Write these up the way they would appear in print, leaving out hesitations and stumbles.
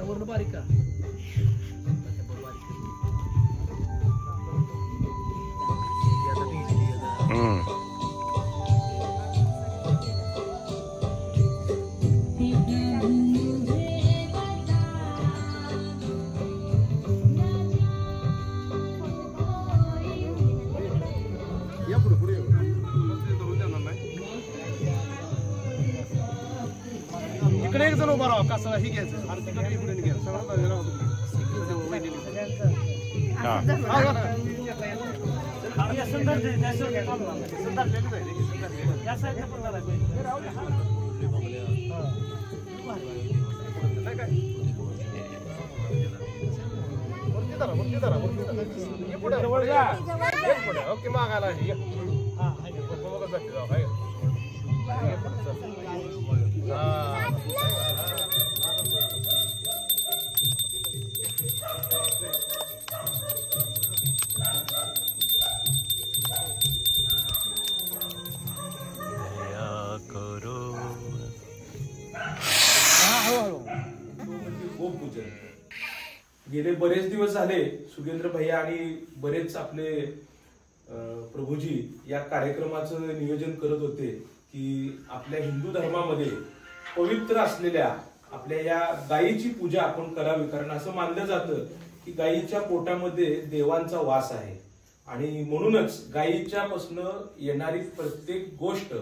वर्ण बारीक का इकडे एक जण उभा राहा कसं ही घ्यायचं आणि तिकडे पुढे घ्यायचं सगळं बाजूला होतं ओके मागायला गेले बरेच दिवस झाले सुगेंद्र भैया आणि बरेच आपले प्रभूजी या कार्यक्रमाचं नियोजन करत होते की आपल्या हिंदू धर्मामध्ये पवित्र असलेल्या आपल्या या गायीची पूजा आपण करावी, कारण असं मानलं जातं की गायीच्या पोटामध्ये देवांचा वास आहे आणि म्हणूनच गायीच्या पासून येणारी प्रत्येक गोष्ट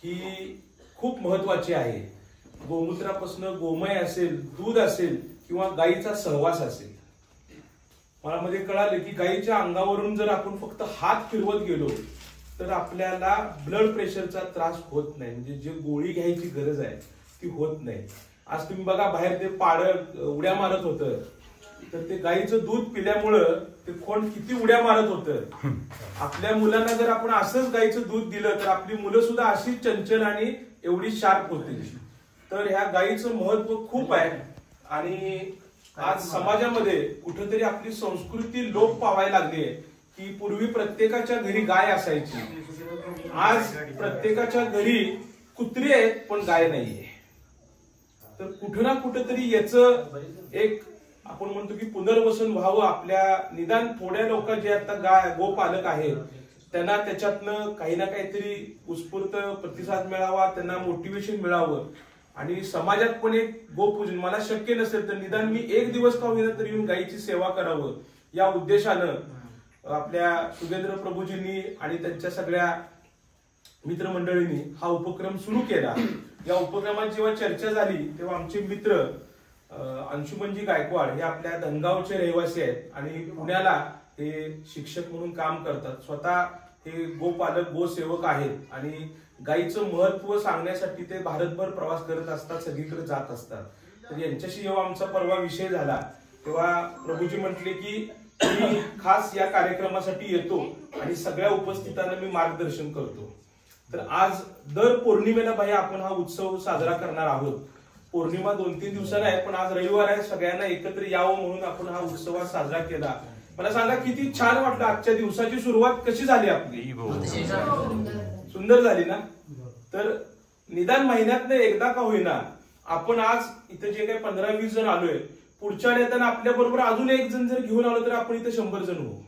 ही खूप महत्वाची आहे. गोमूत्रापासून गोमय असेल, दूध असेल किंवा गायीचा सहवास असेल. मला मध्ये कळालं की गायीच्या अंगावरून जर आपण फक्त हात फिरवत गेलो तर आपल्याला ब्लड प्रेशरचा त्रास होत नाही, म्हणजे जे गोळी घ्यायची गरज आहे ती होत नाही. आज तुम्ही बघा बाहेर ते पाडं उड्या मारत होतं, तर ते गायीचं दूध पिल्यामुळं ते खोंड किती उड्या मारत होतं. आपल्या मुलांना जर आपण असंच गायीचं दूध दिलं तर आपली मुलं सुद्धा अशी चंचल आणि एवढी शार्प होतील. तर ह्या गायीचं महत्व खूप आहे आणि आज समाजामध्ये कुठेतरी आपली संस्कृती लोप पावायला लागली आहे की पूर्वी प्रत्येकाच्या घरी गाय असायची, आज प्रत्येकाच्या घरी कुत्री आहेत पण गाय नाहीये. तर कुठं ना कुठेतरी याचं एक आपण म्हणतो की पुनर्वसन व्हावं. आपल्या निदान थोड्या लोक जे आता गोपालक आहेत त्यांना त्याच्यातनं काही ना काहीतरी उत्स्फूर्त प्रतिसाद मिळावा, त्यांना मोटिवेशन मिळावं आणि समाजात पण एक गोपूजन मला शक्य नसेल तर निदान मी एक दिवस का होईना तरी येऊन गायीची सेवा करावं या उद्देशानं आपल्या सुगेंद्र प्रभूजींनी आणि त्यांच्या सगळ्या मित्रमंडळींनी हा उपक्रम सुरू केला. या उपक्रमात जेव्हा चर्चा झाली तेव्हा आमचे मित्र अंशुमनजी गायकवाड हे आपल्या धनगावचे रहिवासी आहेत आणि पुण्याला हे शिक्षक म्हणून काम करतात. स्वतः हे गोपालक गोसेवक आहेत आणि गायीचं महत्व सांगण्यासाठी ते भारतभर प्रवास करत असतात, सगळीकडे जात असतात. तर यांच्याशी जेव्हा आमचा परवा विषय झाला तेव्हा प्रभूजी म्हटले की मी खास या कार्यक्रमासाठी येतो आणि सगळ्या उपस्थितांना मी मार्गदर्शन करतो. तर आज दर पौर्णिमेला भाई आपण हा उत्सव साजरा करणार आहोत. पौर्णिमा 2-3 दिवसांना आहे पण आज रविवार आहे, सगळ्यांना एकत्र यावं म्हणून आपण हा उत्सव साजरा केला. मला सांगा किती छान वाटलं, आजच्या दिवसाची सुरुवात कशी झाली आपली? सुंदर झाली ना? तर निदान महिन्यातनं एकदा का होईना आपण आज इथे जे काही 15-20 जण आलोय, पुढच्या येताना आपल्या बरोबर अजून एक जण जर घेऊन आलो तर आपण इथे 100 जण होऊ.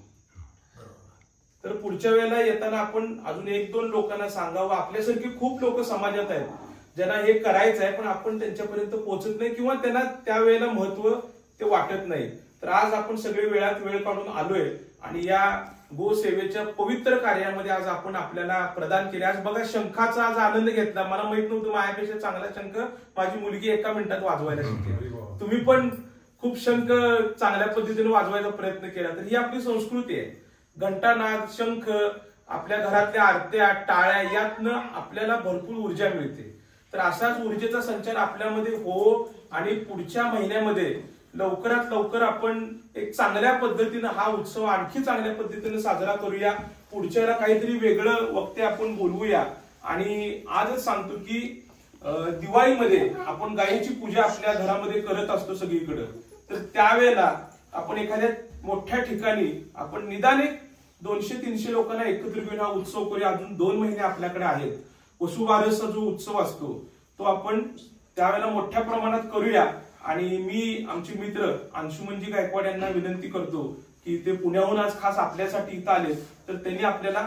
तर पुढच्या वेळेला येताना आपण अजून 1-2 लोकांना सांगावं. आपल्यासारखी खूप लोक समाजात आहेत ज्यांना हे करायचं आहे पण आपण त्यांच्यापर्यंत पोहोचत नाही किंवा त्यांना त्यावेळेला महत्व ते वाटत नाही. तर आज आपण सगळे वेळात वेळ काढून आलोय आणि या गोसेवेच्या पवित्र कार्यामध्ये आज आपण आपल्याला प्रदान केले. आज बघा शंखाचा आज आनंद घेतला. मला माहित नव्हतं माझ्यापेक्षा चांगला शंख माझी मुलगी एका मिनिटात वाजवायला शिकते. तुम्ही पण खूप शंख चांगल्या पद्धतीने वाजवायचा प्रयत्न केला. तर ही आपली संस्कृती आहे. घंटानाद, शंख, आपल्या घरातल्या आरत्या, टाळ्या यातनं आपल्याला भरपूर ऊर्जा मिळते. तर असाच ऊर्जेचा संचार आपल्यामध्ये हो आणि पुढच्या महिन्यामध्ये लवकरात लवकर आपण एक चांगल्या पद्धतीनं हा उत्सव आणखी चांगल्या पद्धतीने साजरा करूया. पुढच्याला काहीतरी वेगळं वक्ते आपण बोलवूया. आणि आजच सांगतो की दिवाळीमध्ये आपण गायीची पूजा आपल्या घरामध्ये करत असतो सगळीकडे. तर त्यावेळेला आपण एखाद्या मोठ्या ठिकाणी आपण निदान 200-300 लोकांना एकत्र घेऊन हा उत्सव करूया. अजून 2 महिने आपल्याकडे आहेत. वसुबारसचा जो उत्सव असतो तो आपण त्यावेळेला मोठ्या प्रमाणात करूया. आणि मी आमचे मित्र अंशुमनजी गायकवाड यांना विनंती करतो की ते पुण्याहून आज खास आपल्यासाठी इथं आले. तर त्यांनी आपल्याला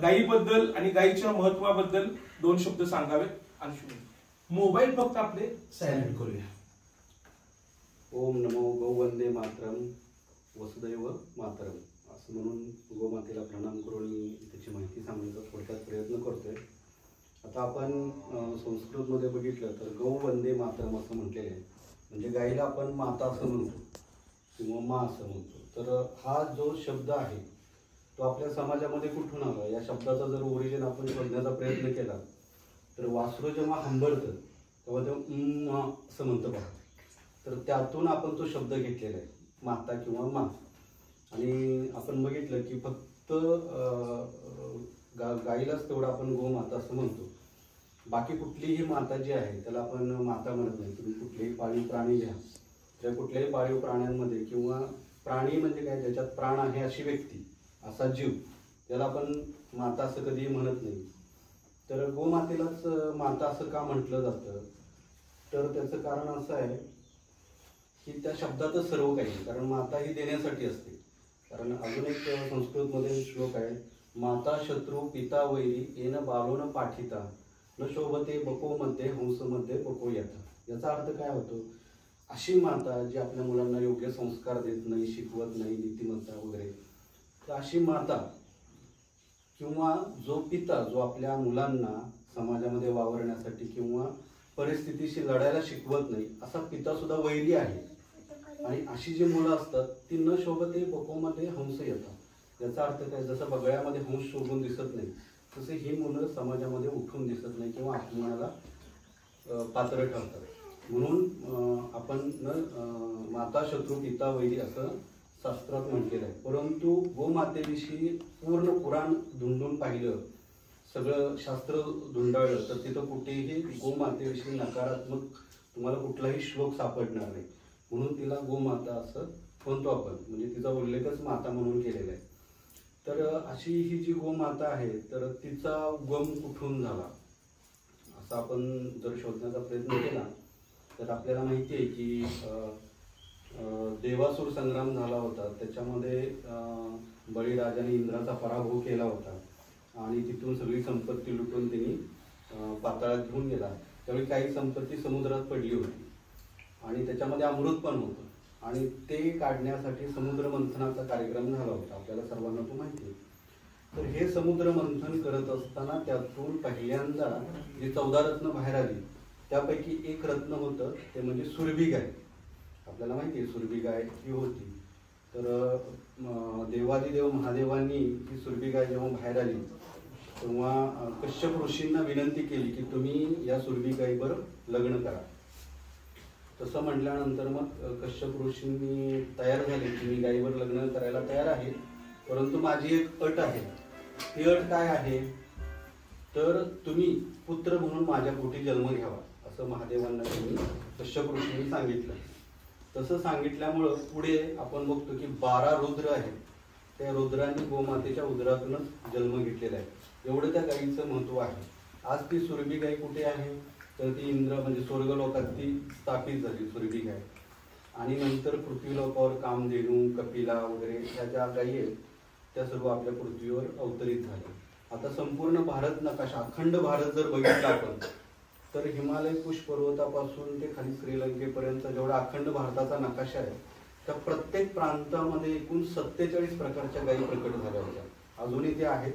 गायीबद्दल आणि गायीच्या महत्वाबद्दल 2 शब्द सांगावेत. अंशुमन, मोबाईल फक्त आपले सायलेंट करूया. ओम नमो गौवंदे मातरम वसुदैव मातरम असं म्हणून गोमातेला प्रणाम करून मी त्याची माहिती सांगण्याचा थोडक्यात प्रयत्न करतोय. आता आपण संस्कृतमध्ये बघितलं तर गौवंदे मातरम असं म्हटलेलं आहे. म्हणजे गाईला आपण माता असं म्हणतो किंवा मा असं म्हणतो. तर हा जो शब्द आहे तो आपल्या समाजामध्ये कुठून आला, या शब्दाचा जर ओरिजिन आपण शोधण्याचा प्रयत्न केला तर वासरू जेव्हा हंबळतं तेव्हा तेव्हा असं म्हणतं बघा. तर त्यातून आपण तो शब्द घेतलेला आहे, माता किंवा मा. आणि आपण बघितलं की फक्त गाईलाच तेवढं आपण गोमाता असं म्हणतो. बाकी कुठलीही माता जी आहे त्याला आपण माता म्हणत नाही. तुम्ही कुठलेही पाळीव प्राणी घ्या, त्या कुठल्याही पाळीव प्राण्यांमध्ये किंवा प्राणी म्हणजे काय, ज्याच्यात प्राण आहे अशी व्यक्ती, असा जीव, त्याला आपण माता असं कधीही म्हणत नाही. तर गोमातेलाच माता असं का म्हटलं जातं, तर त्याचं कारण असं आहे की त्या शब्दातच सर्व काही. कारण माता ही देण्यासाठी असते. कारण अजून एक संस्कृतमध्ये श्लोक आहे, माता शत्रू पिता वैरी येन बालोन पाठिता न शोभते बको मध्ये हंस मध्ये बको येता. याचा अर्थ काय होतो, अशी माता जी आपल्या मुलांना योग्य संस्कार देत नाही, शिकवत नाही, नीतिमत्ता वगैरे, तर अशी माता किंवा जो पिता जो आपल्या मुलांना समाजामध्ये वावरण्यासाठी किंवा परिस्थितीशी लढायला शिकवत नाही, असा पिता सुद्धा वैरी आहे. आणि अशी जी मुलं असतात ती न शोभते बकोमध्ये हंस येतात. याचा अर्थ काय, जसं बगळ्यामध्ये हंस शोभून दिसत नाही तसे ही मुलं समाजामध्ये उठून दिसत नाही किंवा अपमानाला पात्र ठरतात. म्हणून आपण माता शत्रू पिता वैरी असं शास्त्रात म्हटलेलं आहे. परंतु गोमातेविषयी पूर्ण पुराण धुंडून पाहिलं, सगळं शास्त्र धुंडाळलं तर तिथं कुठेही गोमातेविषयी नकारात्मक तुम्हाला कुठलाही श्लोक सापडणार नाही. म्हणून तिला गोमाता असं म्हणतो आपण, म्हणजे तिचा उल्लेखच माता म्हणून केलेला आहे. तर अशी ही जी गोमाता आहे तर तिचा उगम कुठून झाला असं आपण जर शोधण्याचा प्रयत्न केला तर आपल्याला माहिती आहे की देवासुर संग्राम झाला होता. त्याच्यामध्ये बळीराजाने इंद्राचा पराभव केला होता आणि तिथून सगळी संपत्ती लुटून त्यांनी पाताळात घेऊन गेला. त्यावेळी काही संपत्ती समुद्रात पडली होती आणि त्याच्यामध्ये अमृत पण होतं आणि ते काढण्यासाठी समुद्र मंथनाचा कार्यक्रम झाला होता. आपल्याला सर्वांना तो माहिती आहे. तर हे समुद्र मंथन करत असताना त्यातून पहिल्यांदा जी 14 रत्न बाहेर आली त्यापैकी एक रत्न होतं ते म्हणजे सुरभी गाय. आपल्याला माहिती आहे सुरभी गाय ही होती. तर देवादिदेव महादेवांनी ही सुरभी गाय जेव्हा बाहेर आली तेव्हा कश्यप ऋषींना विनंती केली की तुम्ही या सुरभी गायीवर लग्न करा. तसं म्हटल्यानंतर मग कश्यप ऋषींनी तयार झाले की मी गायीवर लग्न करायला तयार आहे, परंतु माझी एक अट आहे. ती अट काय आहे, तर तुम्ही पुत्र म्हणून माझ्या पोटी जन्म घ्यावा असं महादेवांना त्यांनी कश्यप ऋषींनी सांगितलं. तसं सांगितल्यामुळं पुढे आपण बघतो की 12 रुद्र आहेत. त्या रुद्रांनी गोमातेच्या उदरातूनच जन्म घेतलेला आहे. एवढं त्या गायीचं महत्व आहे. आज ती सुरभी गाय कुठे आहे, तर ती इंद्र म्हणजे स्वर्गलोकात ती स्थापित झाली सुरभी गाय. आणि नंतर पृथ्वीलोकावर कामधेनू, कपिला वगैरे ह्या ज्या गायी आहेत त्या सर्व आपल्या पृथ्वीवर अवतरित झाल्या. आता संपूर्ण भारत नकाशा, अखंड भारत जर बघितला आपण तर हिमालय कुश पर्वतापासून ते खाली श्रीलंकेपर्यंत जेवढा अखंड भारताचा नकाशा आहे त्या प्रत्येक प्रांतामध्ये एकूण 47 प्रकारच्या गायी प्रकट झाल्या होत्या. अजूनही त्या आहेत.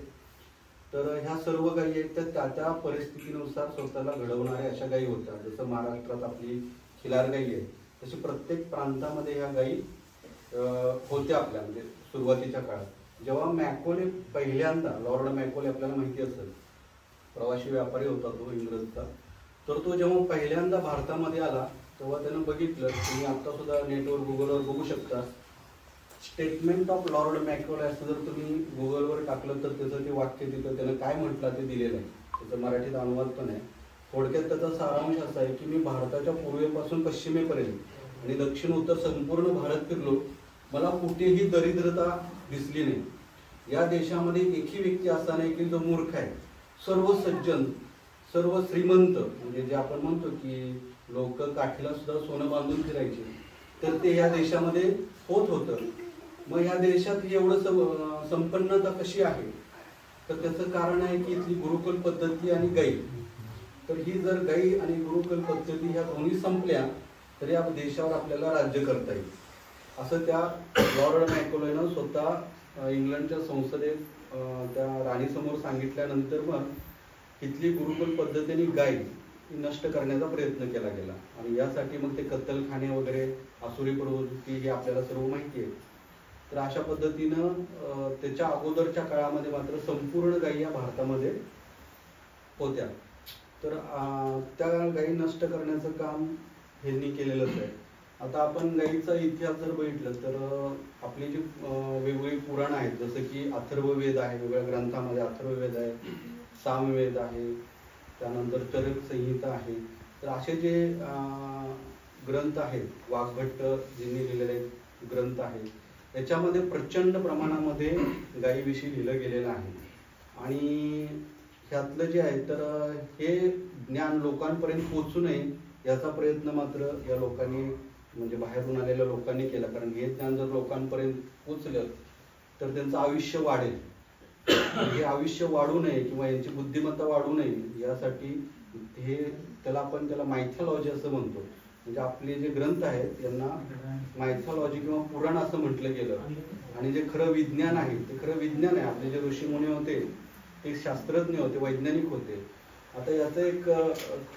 तर ह्या सर्व गायी आहेत तर त्या त्या परिस्थितीनुसार स्वतःला घडवणाऱ्या अशा गायी होत्या. जसं महाराष्ट्रात आपली खिलार गायी आहे तशी प्रत्येक प्रांतामध्ये ह्या गायी होत्या आपल्या म्हणजे सुरुवातीच्या काळात. जेव्हा मॅकोले पहिल्यांदा, लॉर्ड मॅकोले आपल्याला माहिती असेल, प्रवासी व्यापारी होता तो इंग्रजचा, तर तो जेव्हा पहिल्यांदा भारतामध्ये आला तेव्हा त्यानं बघितलं, तुम्ही आता सुद्धा नेटवर गुगलवर बघू शकता, स्टेटमेंट ऑफ लॉर्ड मॅकोले असं जर तुम्ही गुगलवर टाकलं तर त्याचं ते वाक्य तिथं त्यानं काय म्हटलं ते दिलेलं आहे. त्याचं मराठीत अनुवाद पण आहे. थोडक्यात त्याचा सारांश असा आहे की मी भारताच्या पूर्वेपासून पश्चिमेपर्यंत आणि दक्षिण उत्तर संपूर्ण भारत फिरलो, मला कुठेही दरिद्रता दिसली नाही. या देशामध्ये एकही व्यक्ती असा नाही की जो मूर्ख आहे. सर्व सज्जन, सर्व श्रीमंत, म्हणजे जे आपण म्हणतो की लोक काठीला सुद्धा सोनं बांधून फिरायचे, तर ते या देशामध्ये होत होतं. मग ह्या देशात एवढं संपन्नता कशी आहे तर त्याचं कारण आहे की इथली गुरुकुल पद्धती आणि गायी. तर ही जर गायी आणि गुरुकुल पद्धती ह्या दोन्ही संपल्या तर या देशावर आपल्याला राज्य करता येईल असं त्या लॉर्ड मॅकोलेनं स्वतः इंग्लंडच्या संसदेत त्या राणीसमोर सांगितल्यानंतर मग इथली गुरुकुल पद्धतीने गाय नष्ट करण्याचा प्रयत्न केला गेला. आणि यासाठी मग ते कत्तलखाने वगैरे, आसुरी प्रवृत्ती हे आपल्याला सर्व माहिती आहे. तर अशा पद्धतीनं त्याच्या अगोदरच्या काळामध्ये मात्र संपूर्ण गायी या भारतामध्ये होत्या. तर त्या गायी नष्ट करण्याचं काम ह्यांनी केलेलंच आहे. आता आपण गायीचा इतिहास जर बघितलं तर आपली जी वेगवेगळी पुराण आहेत, जसं की अथर्ववेद आहे, वेगवेगळ्या ग्रंथामध्ये अथर्ववेद आहे, सामवेद आहे, त्यानंतर चरक संहिता आहे. तर असे जे ग्रंथ आहेत, वाघभट्ट ज्यांनी लिहिलेले ग्रंथ आहेत, याच्यामध्ये प्रचंड प्रमाणामध्ये गायीविषयी लिहिलं गेलेलं आहे. आणि ह्यातलं जे आहे तर हे ज्ञान लोकांपर्यंत पोहोचू नये याचा प्रयत्न मात्र या लोकांनी, म्हणजे बाहेरून आलेल्या लोकांनी केला. कारण हे ज्ञान जर लोकांपर्यंत पोचलं तर त्यांचं आयुष्य वाढेल. हे आयुष्य वाढू नये किंवा यांची बुद्धिमत्ता वाढू नये यासाठी त्याला मायथॉलॉजी असं म्हणतो. म्हणजे आपले जे ग्रंथ आहेत यांना मायथॉलॉजी किंवा पुराण असं म्हटलं गेलं. आणि जे खरं विज्ञान आहे ते खरं विज्ञान आहे. आपले जे ऋषीमुनी होते ते शास्त्रज्ञ होते, वैज्ञानिक होते. आता याचं एक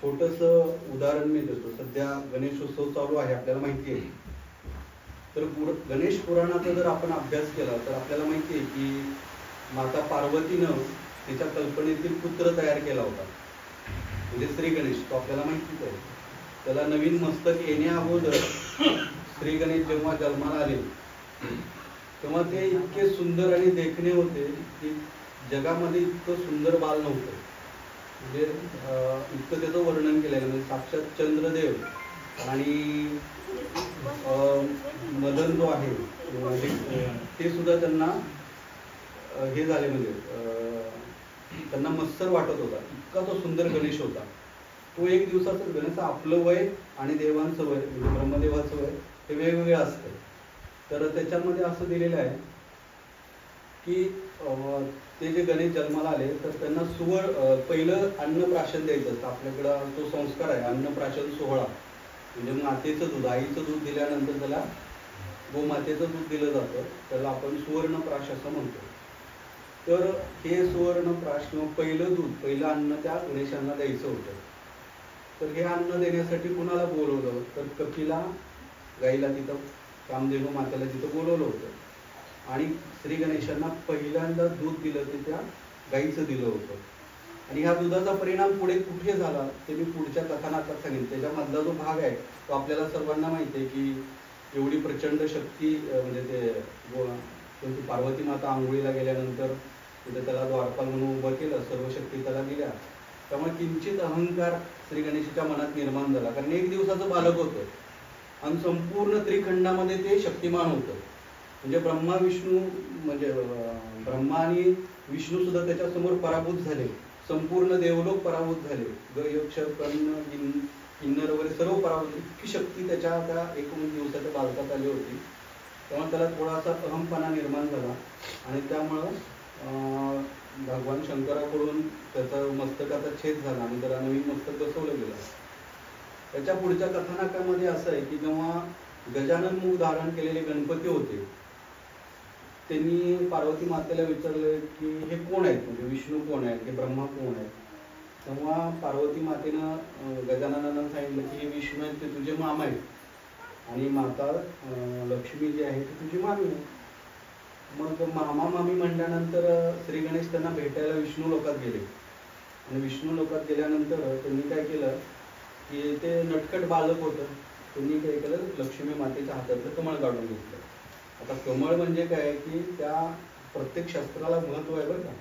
छोटंसं उदाहरण मी देतो. सध्या गणेशोत्सव चालू आहे, आपल्याला माहिती आहे. तर गणेश पुराणाचा जर आपण अभ्यास केला तर आपल्याला माहिती आहे की माता पार्वतीनं तिच्या कल्पनेतील पुत्र तयार केला होता, म्हणजे श्री गणेश. तो आपल्याला माहितीच आहे. त्याला नवीन मस्तक येण्या अगोदर श्री गणेश जेव्हा जन्माला आले तेव्हा ते इतके सुंदर आणि देखणे होते की जगामध्ये इतकं सुंदर बाल नव्हतं. म्हणजे इतकं त्याचं वर्णन केलेलं. म्हणजे साक्षात चंद्रदेव आणि मदन जो आहे ते सुद्धा त्यांना हे झाले, म्हणजे त्यांना मत्सर वाटत होता. इतका तो सुंदर गणेश होता. तो एक दिवसाचं गणेश, आपलं वय आणि देवांचं वय म्हणजे ब्रह्मदेवाचं वय हे वेगवेगळं असतं. तर त्याच्यामध्ये असं दिलेलं आहे की ते जे गणेश जन्माला आले तर त्यांना पहिलं अन्नप्राशन द्यायचं असतं. आपल्याकडं तो संस्कार आहे अन्नप्राशन सोहळा. म्हणजे मातेचं दूध, आईचं दूध दिल्यानंतर त्याला गोमातेचं दूध दिलं जातं, त्याला आपण सुवर्णप्राश असं म्हणतो. तर हे सुवर्णप्राश किंवा पहिलं दूध, पहिलं अन्न त्या गणेशांना द्यायचं होतं. तर हे अन्न देण्यासाठी कुणाला बोलवलं तर कपिला गाईला तिथं, कामधेनू मातेला तिथं बोलवलं होतं. आणि श्री गणेशांना पहिल्यांदा दूध दिलं ते त्या गाईचं दिलं होतं. आणि ह्या दुधाचा परिणाम पुढे कुठे झाला ते मी पुढच्या कथानकात सांगेन. त्याच्यामधला जो भाग आहे तो आपल्याला सर्वांना माहिती आहे की एवढी प्रचंड शक्ती, म्हणजे ते पार्वती माता आंघोळीला गेल्यानंतर तिथे त्याला द्वारपाल म्हणून उभं केलं, सर्व शक्ती त्याला दिल्या. त्यामुळे किंचित अहंकार श्री गणेशाच्या मनात निर्माण झाला. कारण एक दिवसाचं बालक होतं आणि संपूर्ण त्रिखंडामध्ये ते शक्तिमान होतं. म्हणजे ब्रह्मा विष्णू, म्हणजे ब्रह्मा आणि विष्णू सुद्धा त्याच्यासमोर पराभूत झाले. संपूर्ण देवलोक पराभूत झाले. यक्ष, कर्ण, किन्नर वगैरे सर्व पराभूत. इतकी शक्ती त्याच्या त्या 19 दिवसाच्या बालकात आली होती. त्यामुळे त्याला थोडासा अहमपणा निर्माण झाला आणि त्यामुळं भगवान शंकराकडून त्याचा मस्तकाचा छेद झाला आणि त्याला नवीन मस्तक बसवलं गेलं. त्याच्या पुढच्या कथानकामध्ये असं आहे की जेव्हा गजानन मुख धारण केलेले गणपती होते, त्यांनी पार्वती मातेला विचारलं की हे कोण आहेत, म्हणजे विष्णू कोण आहेत, हे ब्रह्मा कोण आहेत. तेव्हा पार्वती मातेनं गजाननांना सांगितलं की हे विष्णू आहेत, ते तुझे मामा आहेत, आणि माता लक्ष्मी जी आहे ती तुझी मामी आहे. मग मामा मामी म्हणल्यानंतर श्री गणेश त्यांना भेटायला विष्णू लोकात गेले, आणि विष्णू लोकात गेल्यानंतर त्यांनी काय केलं की ते नटखट बालक होतं, त्यांनी काय केलं लक्ष्मी मातेच्या हातातलं कमळ काढून घेतलं. आता कमळ म्हणजे काय की त्या प्रत्येक शस्त्राला महत्व आहे बरं का,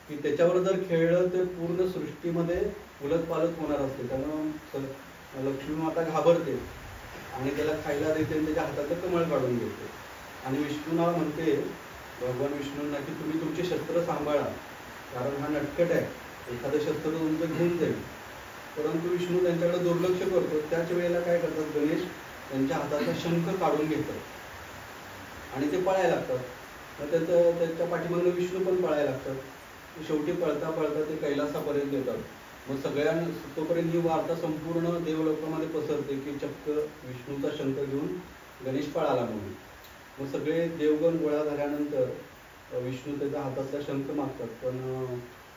की त्याच्यावर जर खेळलं तर पूर्ण सृष्टीमध्ये उलटपालट होणार असते. त्यामुळं लक्ष्मी माता घाबरते आणि त्याला खायला देते आणि त्याच्या हातातलं कमळ काढून घेते. आणि विष्णूला म्हणते, भगवान विष्णूंना, की तुम्ही तुमचे शस्त्र सांभाळा, कारण हा नटखट आहे, एखादं शस्त्र तुमचं घेऊन जाईल. परंतु विष्णू त्यांच्याकडे दुर्लक्ष करतो. त्याच वेळेला काय करतात, गणेश त्यांच्या हाताचा शंख काढून घेतात आणि ते पळायला लागतात. मग त्याच्या पाठीमागून विष्णू पण पळायला लागतात. शेवटी पळता पळता ते कैलासापर्यंत येतात. मग सगळ्यांना तोपर्यंत ही वार्ता संपूर्ण देवलोकामध्ये पसरते की चक्क विष्णूचा शंख घेऊन गणेश पळाला म्हणून. मग सगळे देवगण गोळा झाल्यानंतर विष्णू त्याच्या हातातला शंख मागतात, पण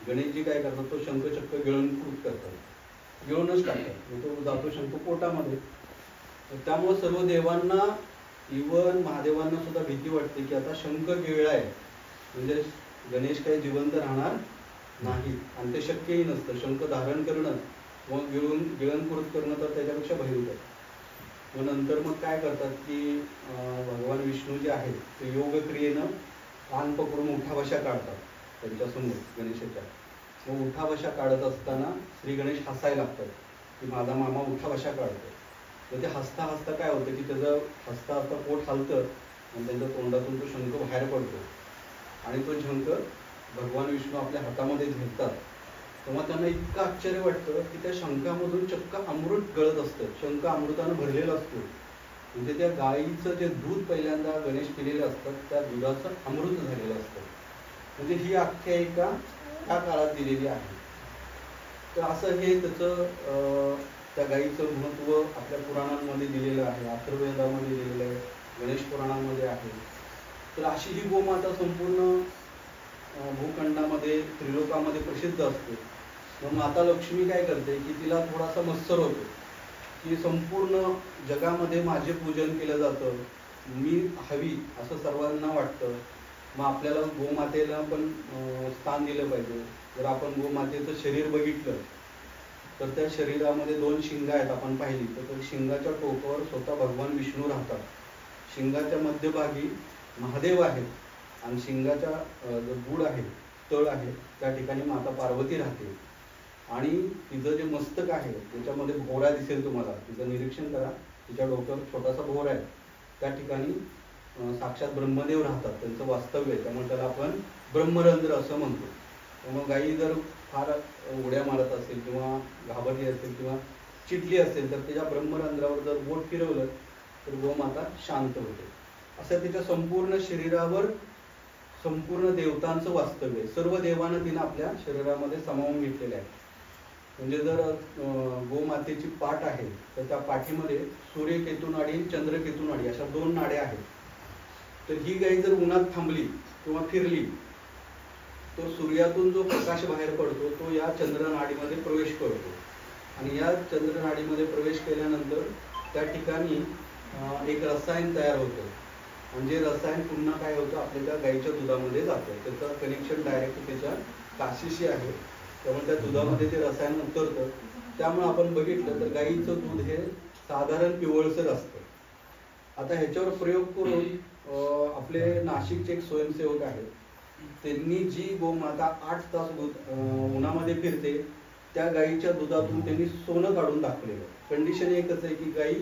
गणेशजी काय करतात, तो शंख चक्क गिळूनच टाकतात. तो जातो शंख पोटामध्ये. त्यामुळे सर्व देवांना, इवन महादेवांना सुद्धा भीती वाटते की आता शंख गिळलाय म्हणजे गणेश काही जिवंत राहणार नाही, आणि ते शक्यही नसतं. शंख धारण करणं मग गिळणकृत करणं तर त्याच्यापेक्षा भयंकर. मग नंतर मग काय करतात की भगवान विष्णू जे आहेत ते योग क्रियेनं कान पकडून उठाबशा काढतात त्यांच्यासमोर गणेशाच्या. मग उठाबशा काढत असताना श्री गणेश हसायला लागतात की माझा मामा उठाबशा काढतो. तर ते हसता हसता काय होतं की त्याचं हसता हसता पोट हलतं आणि त्यांच्या तोंडातून तो शंख बाहेर पडतो, आणि तो शंख भगवान विष्णू आपल्या हातामध्ये घेतात. तेव्हा त्यांना इतकं आश्चर्य वाटतं की त्या शंखामधून चक्क अमृत गळत असतं. शंख अमृतानं भरलेला असतो, म्हणजे त्या गायीचं जे दूध पहिल्यांदा गणेश पिलेलं असतं त्या दुधाचं अमृत झालेलं असतं. म्हणजे ही आख्यायिका त्या काळात दिलेली आहे. तर असं हे त्याचं त्या गायीचं महत्त्व आपल्या पुराणांमध्ये दिलेलं आहे, अथर्ववेदामध्ये दिलेलं आहे, गणेश पुराणामध्ये आहे. तर अशी ही गोमाता संपूर्ण भूखंडामध्ये त्रिलोकामध्ये प्रसिद्ध असते. मग माता लक्ष्मी काय करते की तिला थोडासा मत्सर होतो की संपूर्ण जगामध्ये माझे पूजन केलं जातं, मी हवी असं सर्वांना वाटतं. मग आपल्याला गोमातेला पण स्थान दिलं पाहिजे. जर आपण गोमातेचं शरीर बघितलं तर त्या शरीरामध्ये 2 शिंग आहेत आपण पाहिली तर त्या शिंगाच्या टोकावर स्वतः भगवान विष्णू राहतात. शिंगाच्या मध्यभागी महादेव आहेत आणि शिंगाच्या जो गूढ आहे, तळ आहे, त्या ठिकाणी माता पार्वती राहते. आणि तिचं जे मस्तक आहे त्याच्यामध्ये भोवरा दिसेल तुम्हाला, तिचं निरीक्षण करा, तिच्या डोक्यावर छोटासा भोवरा आहे. त्या ठिकाणी साक्षात ब्रह्मदेव राहतात, त्यांचं वास्तव्य आहे. त्यामुळे त्याला आपण ब्रह्मरंध्र असं म्हणतो. मग गाई जर फार उड्या मारत असेल किंवा घाबरली असेल किंवा चिडली असेल तर त्याच्या ब्रह्मरंध्रावर जर बोट फिरवलं तर गोमाता शांत होते. असं तिच्या संपूर्ण शरीरावर संपूर्ण देवतांचं वास्तव्य आहे. सर्व देवांना तिनं आपल्या शरीरामध्ये सामावून घेतलेलं आहे. म्हणजे जर गोमातेची पाठ आहे तर त्या पाठीमध्ये सूर्यकेतू नाडी, चंद्रकेतू नाडी अशा 2 नाड्या आहेत. तर ही गाई जर उन्हात थांबली किंवा फिरली तो सूर्यातून जो प्रकाश बाहेर पडतो तो या चंद्रनाडीमध्ये प्रवेश करतो, आणि या चंद्रनाडीमध्ये प्रवेश केल्यानंतर त्या ठिकाणी एक रसायन तयार होतं, म्हणजे रसायन पुन्हा काय होतं आपल्या त्या गाईच्या दुधामध्ये जातं. त्याचं कनेक्शन डायरेक्ट त्याच्या काशीशी आहे, त्यामुळे त्या दुधामध्ये ते रसायन उतरतं. त्यामुळे आपण बघितलं तर गाईचं दूध हे साधारण पिवळसर असतं. आता ह्याच्यावर प्रयोग करून आपले नाशिकचे एक स्वयंसेवक आहेत, त्यांनी जी गोमाता 8 तास उन्हामध्ये फिरते त्या गाईच्या दुधातून त्यांनी सोनं काढून दाखवलेलं. कंडिशन एकच आहे की गाई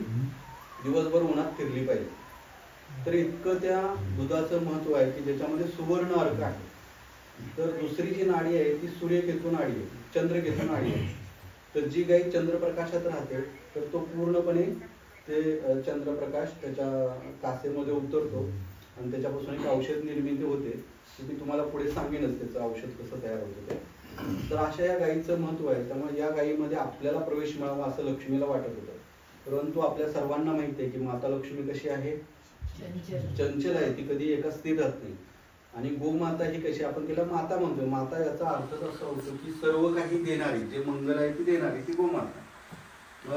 दिवसभर उन्हात फिरली पाहिजे. तर इतकं त्या दुधाचं महत्व आहे की ज्याच्यामध्ये सुवर्ण अर्क आहे. तर दुसरी जी नाडी आहे ती सूर्यकेतू नाडी आहे, चंद्रकेतू नाडी आहे. तर जी गाई चंद्रप्रकाशात राहते तर तो पूर्णपणे ते चंद्रप्रकाश त्याच्या कासेमध्ये उतरतो आणि त्याच्यापासून एक औषध निर्मिती होते, की मी तुम्हाला पुढे सांगेनच त्याचं औषध कसं तयार होतं ते. तर अशा या गायीचं महत्व आहे. त्यामुळे या गायीमध्ये आपल्याला प्रवेश मिळावा असं लक्ष्मीला वाटत होतं. परंतु आपल्या सर्वांना माहिती आहे की माता लक्ष्मी कशी आहे, चंचल आहे, ती कधी एका स्थिर राहत नाही. आणि गोमाता ही कशी, आपण तिला माता म्हणतो. माता याचा अर्थच असा होतो की सर्व काही देणारी, जे मंगल आहे ती देणारी, ती गोमाता.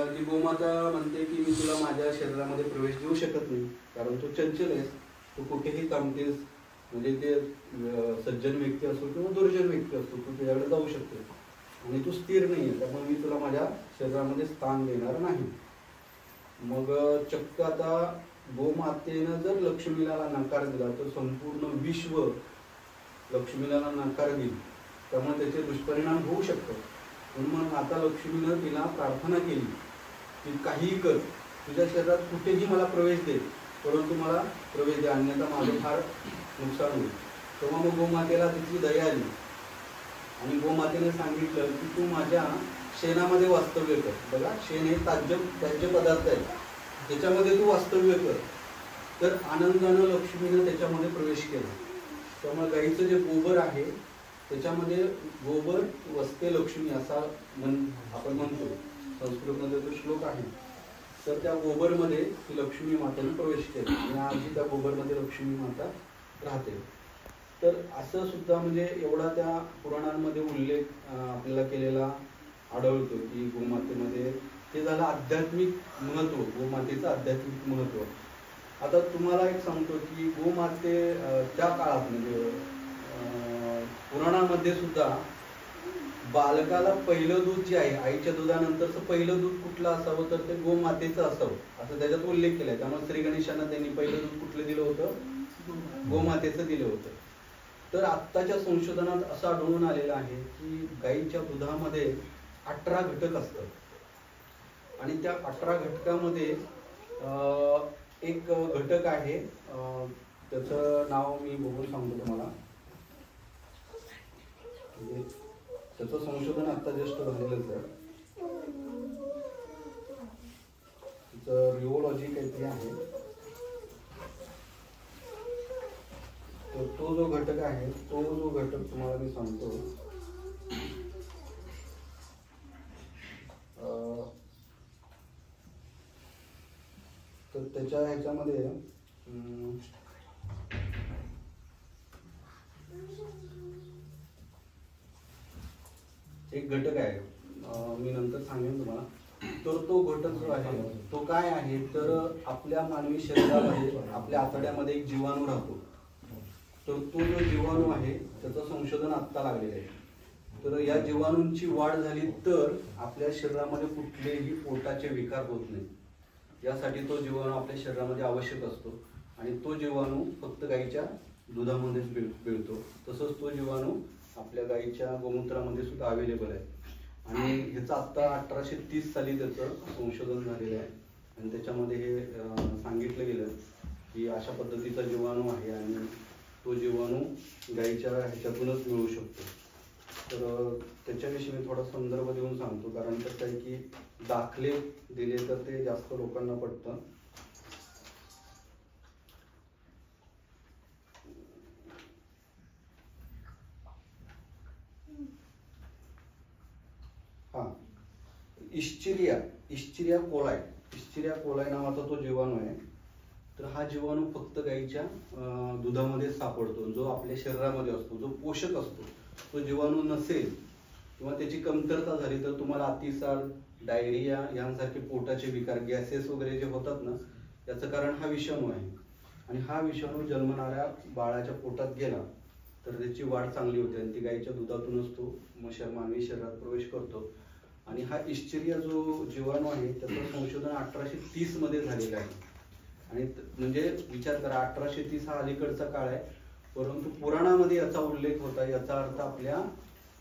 ती गोमाता म्हणते की मी तुला माझ्या शरीरामध्ये प्रवेश देऊ शकत नाही, कारण तू चंचल आहेस, तू कुठेही थांबतेस. म्हणजे ते सज्जन व्यक्ती असो किंवा दुर्जन व्यक्ती असो, तू तुझ्याकडे जाऊ शकते आणि तू स्थिर नाही आहे, त्यामुळे मी तुला माझ्या शरीरामध्ये स्थान देणार नाही. मग चक्क आता गोमातेनं जर लक्ष्मीला नकार दिला तर संपूर्ण विश्व लक्ष्मीला नकार देईल, त्यामुळे त्याचे दुष्परिणाम होऊ शकतात. म्हणून मग आता लक्ष्मीनं तिला प्रार्थना केली की काहीही कर, तुझ्या शरीरात कुठेही मला प्रवेश दे, परंतु मला प्रवेश दे, अन्यथा माझं फार नुकसान होईल. तेव्हा मग गोमातेला तिची दया आली आणि गोमातेने सांगितलं की तू माझ्या शेणामध्ये वास्तव्य कर. बघा, शेण हे त्याज्य पदार्थ आहे, त्याच्यामध्ये तू वास्तव्य कर. तर आनंदानं लक्ष्मीनं त्याच्यामध्ये प्रवेश केला. त्यामुळे गाईचं जे गोबर आहे त्याच्यामध्ये गोबर वसते लक्ष्मी असा आपण म्हणतो, संस्कृतमध्ये तो श्लोक आहे. तर त्या गोबरमध्ये ती लक्ष्मी मातेने प्रवेश केला आणि आजही त्या गोबरमध्ये लक्ष्मी माता राहते. तर असं सुद्धा म्हणजे एवढा त्या पुराणांमध्ये उल्लेख आपल्याला केलेला आढळतो की गोमातेमध्ये ते झालं आध्यात्मिक महत्व, गोमातेचं आध्यात्मिक महत्व. आता तुम्हाला एक सांगतो की गोमाते त्या काळात म्हणजे पुराणामध्ये सुद्धा बालकाला पहिलं दूध जे आहे, आईच्या दुधानंतरचं पहिलं दूध कुठलं असावं तर ते गोमातेचं असावं असं त्याच्यात उल्लेख केलाय. त्यामुळे श्री गणेशांना त्यांनी पहिलं दूध कुठलं दिलं होतं, गोमातेचं दिलं होतं. तर आत्ताच्या संशोधनात असं आढळून आलेलं आहे की गाईच्या दुधामध्ये 18 घटक असतात आणि त्या 18 घटकामध्ये एक घटक आहे, त्याचं नाव मी बघून सांगतो तुम्हाला. त्याचं संशोधन आता जस्ट झालेलंच आहे, तिचं रिओलॉजी काहीतरी आहे. तर तो जो घटक आहे, तो जो घटक तुम्हाला मी सांगतो, तर त्याच्या ह्याच्यामध्ये एक घटक आहे, मी नंतर सांगेन तुम्हाला. तर तो घटक जो आहे तो काय आहे, तर आपल्या मानवी शरीरामध्ये आपल्या आतड्यामध्ये एक जीवाणू राहतो. तर तो जो जीवाणू आहे त्याचं संशोधन आत्ता लागलेलं आहे. तर या जीवाणूंची वाढ झाली तर आपल्या शरीरामध्ये कुठलेही पोटाचे विकार होत नाही. यासाठी तो जीवाणू आपल्या शरीरामध्ये आवश्यक असतो आणि तो जीवाणू फक्त गाईच्या दुधामध्येच मिळतो. तसंच तो जीवाणू आपल्या गाईच्या गोमूत्रामध्ये सुद्धा अवेलेबल आहे. आणि ह्याचं आत्ता 1830 साली त्याचं संशोधन झालेलं आहे आणि त्याच्यामध्ये हे सांगितलं गेलं की अशा पद्धतीचा जीवाणू आहे आणि तो जीवाणू गाईच्या ह्याच्यातूनच मिळू शकतो. तर त्याच्याविषयी मी थोडा संदर्भ देऊन सांगतो, कारण कसं आहे की दाखले दिले तर ते जास्त लोकांना पडतं. इश्चिरिया कोलाई नावाचा तो जीवाणू आहे. तर हा जीवाणू फक्त गाईच्या दुधामध्ये सापडतो, जो आपल्या शरीरामध्ये असतो, जो पोषक असतो. तो जीवाणू नसेल किंवा त्याची कमतरता झाली तर तुम्हाला अतिसार, डायरिया यांसारखे पोटाचे विकार, गॅसेस वगैरे जे होतात ना, याचं कारण हा विषाणू आहे. आणि हा विषाणू जन्मणाऱ्या बाळाच्या पोटात गेला तर त्याची वाढ चांगली होते आणि ती गाईच्या दुधातूनच तो मानवी शरीरात प्रवेश करतो. आणि हा इश्चिरिया जो जीवाणू आहे त्याचं संशोधन 1830 मध्ये झालेलं आहे. आणि म्हणजे विचार करा, 1830 हा अलीकडचा काळ आहे, परंतु पुराणामध्ये याचा उल्लेख होता. याचा अर्थ आपल्या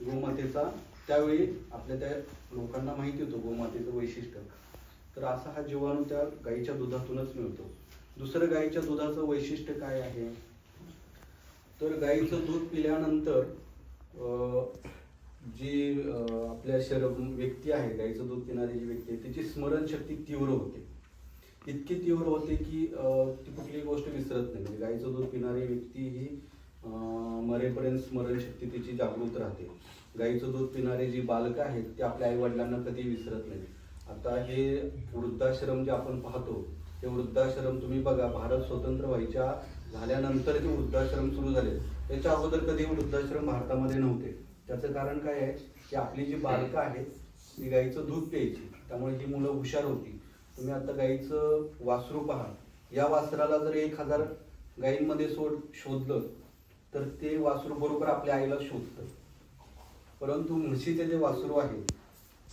गोमातेचा त्यावेळी आपल्या त्या लोकांना माहिती होतं गोमातेचं वैशिष्ट्य. तर असा हा जीवाणू त्या गाईच्या दुधातूनच मिळतो. दुसरं गाईच्या दुधाचं वैशिष्ट्य काय आहे, तर गाईचं दूध पिल्यानंतर जी आपल्या व्यक्ती आहे, गाईचं दूध पिणारी जी व्यक्ती आहे, तिची स्मरणशक्ती तीव्र होते. इतकी तीव्र होते की ती कुठलीही गोष्ट विसरत नाही. म्हणजे गाईचं दूध पिणारी व्यक्ती ही मरेपर्यंत स्मरणशक्ती तिची जागृत राहते. गाईचं दूध पिणारे जी बालकं आहेत ते आपल्या आई वडिलांना कधी विसरत नाही. आता हे वृद्धाश्रम जे आपण पाहतो ते वृद्धाश्रम तुम्ही बघा, भारत स्वतंत्र व्हायच्या झाल्यानंतर ते वृद्धाश्रम सुरू झाले. त्याच्या अगोदर कधी वृद्धाश्रम भारतामध्ये नव्हते. त्याचं कारण काय आहे की आपली जी बालकं आहेत ती गाईचं दूध प्यायची, त्यामुळे ही मुलं हुशार होती. तुम्ही आता गाईचं वासरू पहा, या वासराला जर 1000 गायींमध्ये शोधलं तर ते वासरू बरोबर आपल्या आईला शोधतं. परंतु म्हशीचे जे वासरू आहे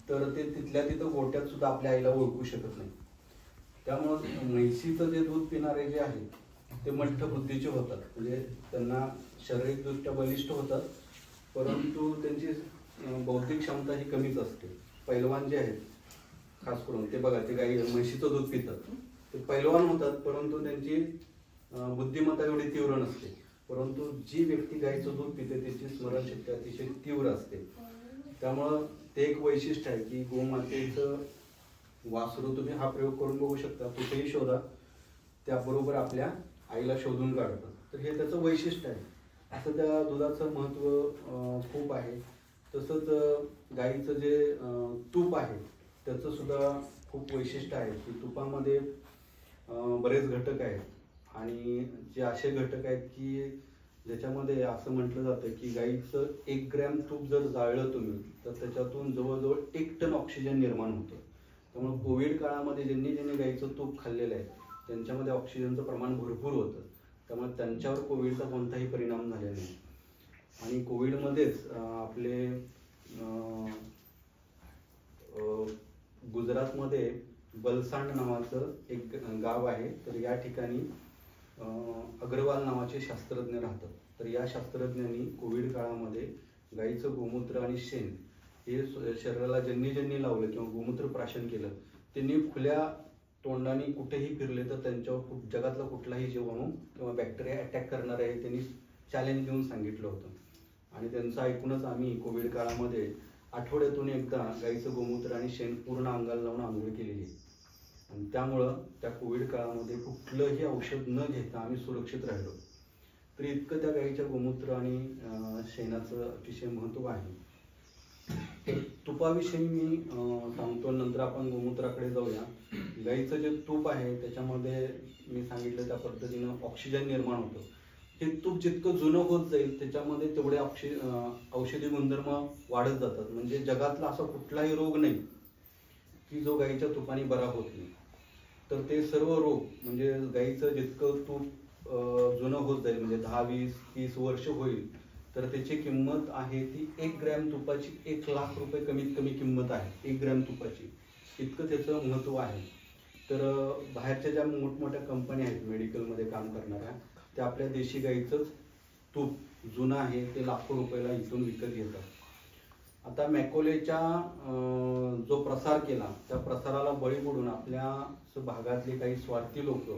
तर ते तिथल्या तिथं गोट्यात सुद्धा आपल्या आईला ओळखू शकत नाही. त्यामुळं म्हशीचं जे दूध पिणारे जे आहेत ते मठ्ठ बुद्धीचे होतात, म्हणजे त्यांना शारीरिकदृष्ट्या बलिष्ठ होतात, परंतु त्यांची बौद्धिक क्षमता ही कमीच असते. पैलवान जे आहेत खास करून ते बघा, ते गाई म्हशीचं दूध पितात, ते पैलवान होतात, परंतु त्यांची बुद्धिमत्ता एवढी तीव्र नसते. परंतु जी व्यक्ती गाईचं दूध पिते त्याची स्मरणशक्ती अतिशय तीव्र असते. त्यामुळं ते एक वैशिष्ट्य आहे की गोमातेचं वासरू तुम्ही हा प्रयोग करून बघू शकता, कुठेही शोधा, त्याबरोबर आपल्या आईला शोधून काढतं. तर हे त्याचं वैशिष्ट्य आहे. असं त्या दुधाचं महत्त्व खूप आहे. तसंच गाईचं जे तूप आहे त्याचं सुद्धा खूप वैशिष्ट्य आहे की तुपामध्ये बरेच घटक आहेत आणि जे असे घटक आहेत की ज्याच्यामध्ये असं म्हटलं जातं की गाईचं 1 ग्रॅम तूप जर जाळलं तुम्ही तर त्याच्यातून जवळजवळ 1 टन ऑक्सिजन निर्माण होतं. त्यामुळे कोविड काळामध्ये ज्यांनी गाईचं तूप खाल्लेलं आहे त्यांच्यामध्ये ऑक्सिजनचं प्रमाण भरपूर होतं. त्यामुळे त्यांच्यावर कोविडचा कोणताही परिणाम झालेला नाही. आणि कोविडमध्येच आपले गुजरातमध्ये बलसांड नावाचं एक गाव आहे. तर या ठिकाणी अग्रवाल नावाचे शास्त्रज्ञ राहतात. तर या शास्त्रज्ञांनी कोविड काळामध्ये गाईचं गोमूत्र आणि शेण हे शरीराला ज्यांनी लावलं किंवा गोमूत्र प्राशन केलं त्यांनी खुल्या तोंडाने कुठेही फिरले तर त्यांच्यावर जगातला कुठलाही जीवाणू किंवा बॅक्टेरिया अटॅक करणार आहे त्यांनी चॅलेंज देऊन सांगितलं होतं. आणि त्यांचं ऐकूनच आम्ही कोविड काळामध्ये आठवड्यातून एकदा गाईचं गोमूत्र आणि शेण पूर्ण अंगाला लावून आंघोळ केलेली आहे. आणि त्यामुळं त्या कोविड काळामध्ये कुठलंही औषध न घेता आम्ही सुरक्षित राहिलो. तर इतकं त्या गाईच्या गोमूत्र आणि शेणाचं अतिशय महत्त्व आहे. तर तुपाविषयी मी सांगतो, नंतर आपण गोमूत्राकडे जाऊया. गाईचं जे तूप आहे त्याच्यामध्ये मी सांगितलं त्या पद्धतीनं ऑक्सिजन निर्माण होतं. हे तूप जितकं जुनं होत जाईल त्याच्यामध्ये तेवढे औषधी गुणधर्म वाढत जातात. म्हणजे जगातला असा कुठलाही रोग नाही की जो गाईच्या तुपाने बरा होत नाही. तर ते सर्व रोग म्हणजे गाईचं जितकं तूप जुनं होत जाईल म्हणजे 10, 20, 30 वर्ष होईल तर त्याची किंमत आहे ती 1 ग्रॅम तुपाची 1 लाख रुपये कमीत कमी किंमत आहे 1 ग्रॅम तुपाची. इतकं त्याचं महत्त्व आहे. तर बाहेरच्या ज्या मोठमोठ्या कंपन्या आहेत मेडिकलमध्ये काम करणाऱ्या त्या आपल्या देशी गाईचंच तूप जुनं आहे ते लाखो रुपयाला इथून विकत घेतात. आता मॅकोलेच्या जो प्रसार केला त्या प्रसाराला बळी पडून आपल्या भागातले काही स्वार्थी लोक,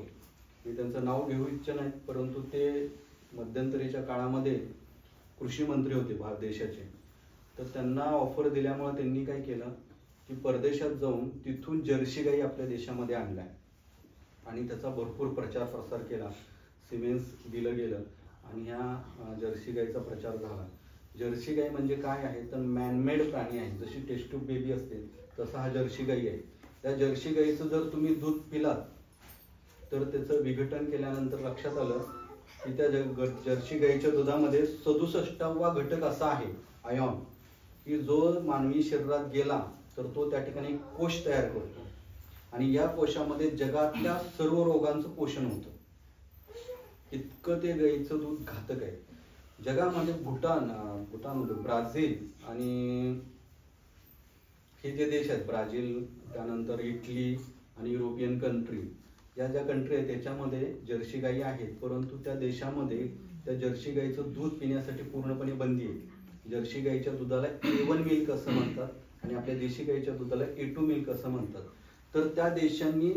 मी त्यांचं नाव घेऊ इच्छा नाहीत, परंतु ते मध्यंतरीच्या काळामध्ये कृषी मंत्री होते भारत देशाचे. तर त्यांना ऑफर दिल्यामुळे त्यांनी काय केलं की परदेशात जाऊन तिथून जर्सी गाई आपल्या देशामध्ये आणल्या आणि त्याचा भरपूर प्रचार प्रसार केला. सिमेन्स दिलं गेलं आणि ह्या जर्सी गाईचा प्रचार झाला. जर्सी गाई म्हणजे काय आहे तर मॅनमेड प्राणी आहे. जशी टेस्ट ट्यूब बेबी असते तसा हा जर्सी गाई आहे. त्या जर्सी गाईचं जर तुम्ही दूध पिलात तर त्याचं विघटन केल्यानंतर लक्षात आलं की त्या जर्सी गाईच्या दुधामध्ये 67वा घटक असा आहे आयॉन की जो मानवी शरीरात गेला तर तो त्या ठिकाणी कोश तयार करतो आणि या कोशामध्ये जगातल्या सर्व रोगांचं पोषण होतं. इतकं ते गाईचं दूध घातक आहे. जगामध्ये भूटान, ब्राझील आणि हे जे देश आहेत ब्राझील, त्यानंतर इटली आणि युरोपियन कंट्री, या ज्या कंट्री आहेत त्याच्यामध्ये जर्सी गाई आहेत, परंतु त्या देशामध्ये त्या जर्सी गाईचं दूध पिण्यासाठी पूर्णपणे बंदी आहे. जर्सी गाईच्या दुधाला A1 मिल्क असं म्हणतात आणि आपल्या देशी गाईच्या दुधाला A2 मिल्क असं म्हणतात. तर त्या देशांनी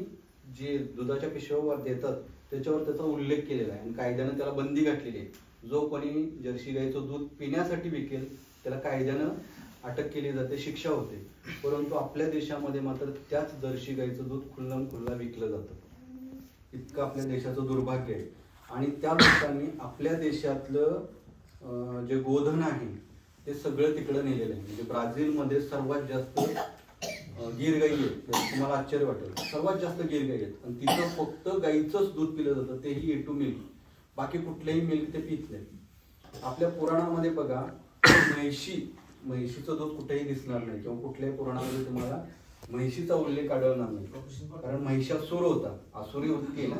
जे दुधाच्या पिशव्या देतात त्याच्यावर त्याचा उल्लेख केलेला आहे आणि कायद्यानं त्याला बंदी घातलेली आहे. जो कोणी जर्सी गाईचं दूध पिण्यासाठी विकेल त्याला कायद्यानं अटक केली जाते, शिक्षा होते. परंतु आपल्या देशामध्ये मात्र त्याच जर्सी गाईचं दूध खुल्ला विकलं जातं. इतकं आपल्या देशाचं दुर्भाग्य आहे. आणि त्या लोकांनी आपल्या देशातलं जे गोधन आहे ते सगळं तिकडं नेलेलं आहे. म्हणजे ब्राझीलमध्ये सर्वात जास्त गिर गाई आहेत, तुम्हाला आश्चर्य वाटेल, सर्वात जास्त गिर गाई आहेत. आणि तिथं फक्त गाईचंच दूध पिलं जातं, तेही A2 मिल्क, बाकी कुठलेही मिल्क ते पित नाही. आपल्या पुराणामध्ये बघा, म्हैशीचं दूध कुठेही दिसणार नाही किंवा कुठल्याही पुराणामध्ये तुम्हाला म्हैशीचा उल्लेख आढळणार नाही, कारण महिषासूर होता, आसुरी होती ना.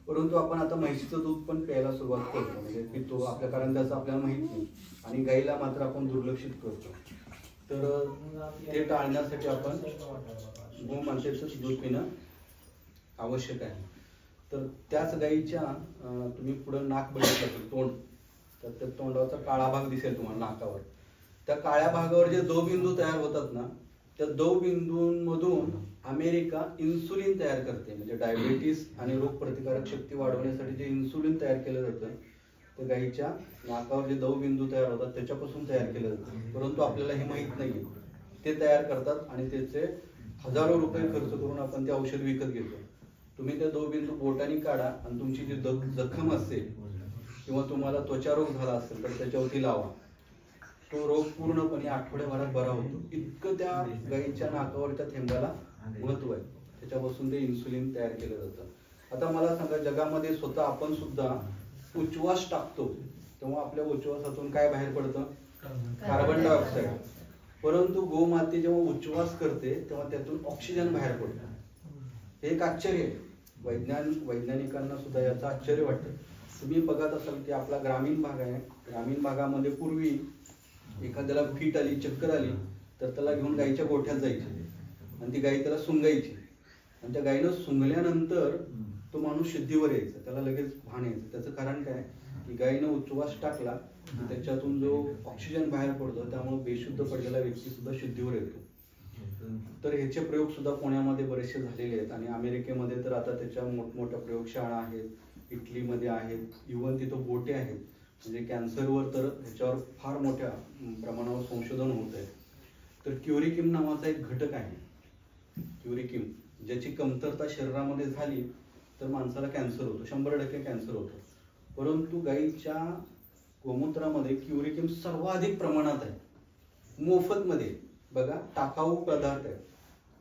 परंतु आपण आता म्हैशीचं दूध पण प्यायला सुरुवात करतो, म्हणजे पितो आपल्या, कारण त्याचं आपल्याला माहित नाही. आणि गाईला मात्र आपण दुर्लक्षित करतो. तर ते टाळण्यासाठी आपण गोमातेचंच दूध पिणं आवश्यक आहे. तर त्याच गाईच्या तुम्ही पुढं नाक बघितलं, तोंड, तर त्या तोंडाचा काळा भाग दिसेल तुम्हाला नाकावर. त्या काळ्या भागावर जे दवबिंदू तयार होतात ना, त्या दवबिंदूंमधून अमेरिका इन्सुलिन तयार करते. म्हणजे डायबिटीस आणि रोगप्रतिकारक शक्ती वाढवण्यासाठी जे इन्सुलिन तयार केलं जातं ते गाईच्या नाकावर जे दवबिंदू तयार होतात त्याच्यापासून तयार केलं जातं. परंतु आपल्याला हे माहीत नाही, ते तयार करतात आणि त्याचे हजारो रुपये खर्च करून आपण ते औषध विकत घेतो. तुम्ही ते दवबिंदू बोटाने काढा आणि तुमची जी जखम असेल किंवा तुम्हाला त्वचारोग झाला असेल तर त्याच्यावरती लावा, तो रोग पूर्णपणे आठवड्याभरात बरा होतो. इतकं त्या गाईच्या नाकावरच्या थेंबाला महत्व आहे. त्याच्यापासून ते इन्सुलिन तयार केलं जातं. आता मला सांगा, जगामध्ये स्वतः आपण सुद्धा उच्छवास टाकतो तेव्हा आपल्या उच्छवासातून काय बाहेर पडतं? Carbon dioxide. परंतु गोमाते जेव्हा उच्छवास करते तेव्हा त्यातून ऑक्सिजन बाहेर पडतं. हे एक आश्चर्य आहे. वैज्ञानिकांना सुद्धा याचं आश्चर्य वाटतं. तुम्ही बघत असाल की आपला ग्रामीण भाग आहे, ग्रामीण भागामध्ये पूर्वी एखाद्याला फीट आली, चक्कर आली तर त्याला घेऊन गाईच्या गोठ्यात जायची आणि ती गाई त्याला सुंगायची. आणि त्या गाईनं सुंगल्यानंतर तो माणूस शुद्धीवर यायचा, त्याला लगेच भान यायचं. त्याचं कारण काय की गाईनं उच्छवास टाकला की त्याच्यातून जो ऑक्सिजन बाहेर पडतो त्यामुळे बेशुद्ध पडलेला व्यक्ती सुद्धा शुद्धीवर येतो. तर ह्याचे प्रयोग सुद्धा पुण्यामध्ये बरेचसे झालेले आहेत आणि अमेरिकेमध्ये तर आता त्याच्या मोठमोठ्या प्रयोगशाळा आहेत, इटलीमध्ये आहेत, इव्हन तिथं बोटे आहेत. म्हणजे कॅन्सरवर तर ह्याच्यावर फार मोठ्या प्रमाणावर संशोधन होत आहे. तर क्युरिकिम नावाचा एक घटक आहे, क्युरिकिम, ज्याची कमतरता शरीरामध्ये झाली तर माणसाला कॅन्सर होतो, 100% कॅन्सर होतो. परंतु गाईच्या गोमूत्रामध्ये क्युरिकिम सर्वाधिक प्रमाणात आहे, मोफतमध्ये. बघा, टाकाऊ पदार्थ आहे,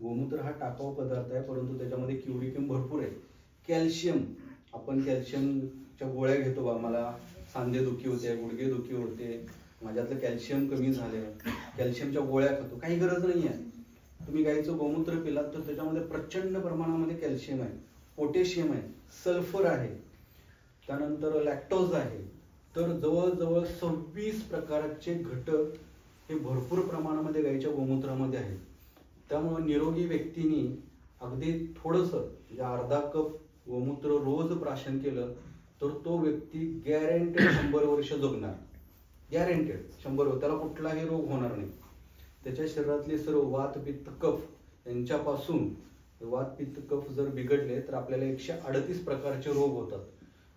गोमूत्र हा टाकाऊ पदार्थ आहे, परंतु त्याच्यामध्ये क्युरिकिम भरपूर आहे. कॅल्शियम, आपण कॅल्शियमच्या गोळ्या घेतो बा, मला सांधेदुखी होते, गुडघेदुखी होते, माझ्यातलं कॅल्शियम कमी झालंय, कॅल्शियमच्या गोळ्या खातो, काही गरज नाही आहे. तुम्ही गाईचं गोमूत्र पिलात तर त्याच्यामध्ये प्रचंड प्रमाणामध्ये कॅल्शियम आहे, पोटॅशियम आहे, सल्फर आहे, त्यानंतर लॅक्टोज आहे. तर जवळजवळ 26 प्रकारचे घटक हे भरपूर प्रमाणामध्ये गाईच्या गोमूत्रामध्ये आहेत. त्यामुळे निरोगी व्यक्तीने अगदी थोडंसं, म्हणजे अर्धा कप गोमूत्र रोज प्राशन केलं तर तो व्यक्ती गॅरंटेड 100 वर्ष जगणार, गॅरंटेड 100 वर्ष. त्याला कुठलाही रोग होणार नाही. त्याच्या शरीरातले सर्व वात, पित्त, कफ यांच्यापासून, वात, पित्त, कफ जर बिघडले तर आपल्याला 138 प्रकारचे रोग होतात.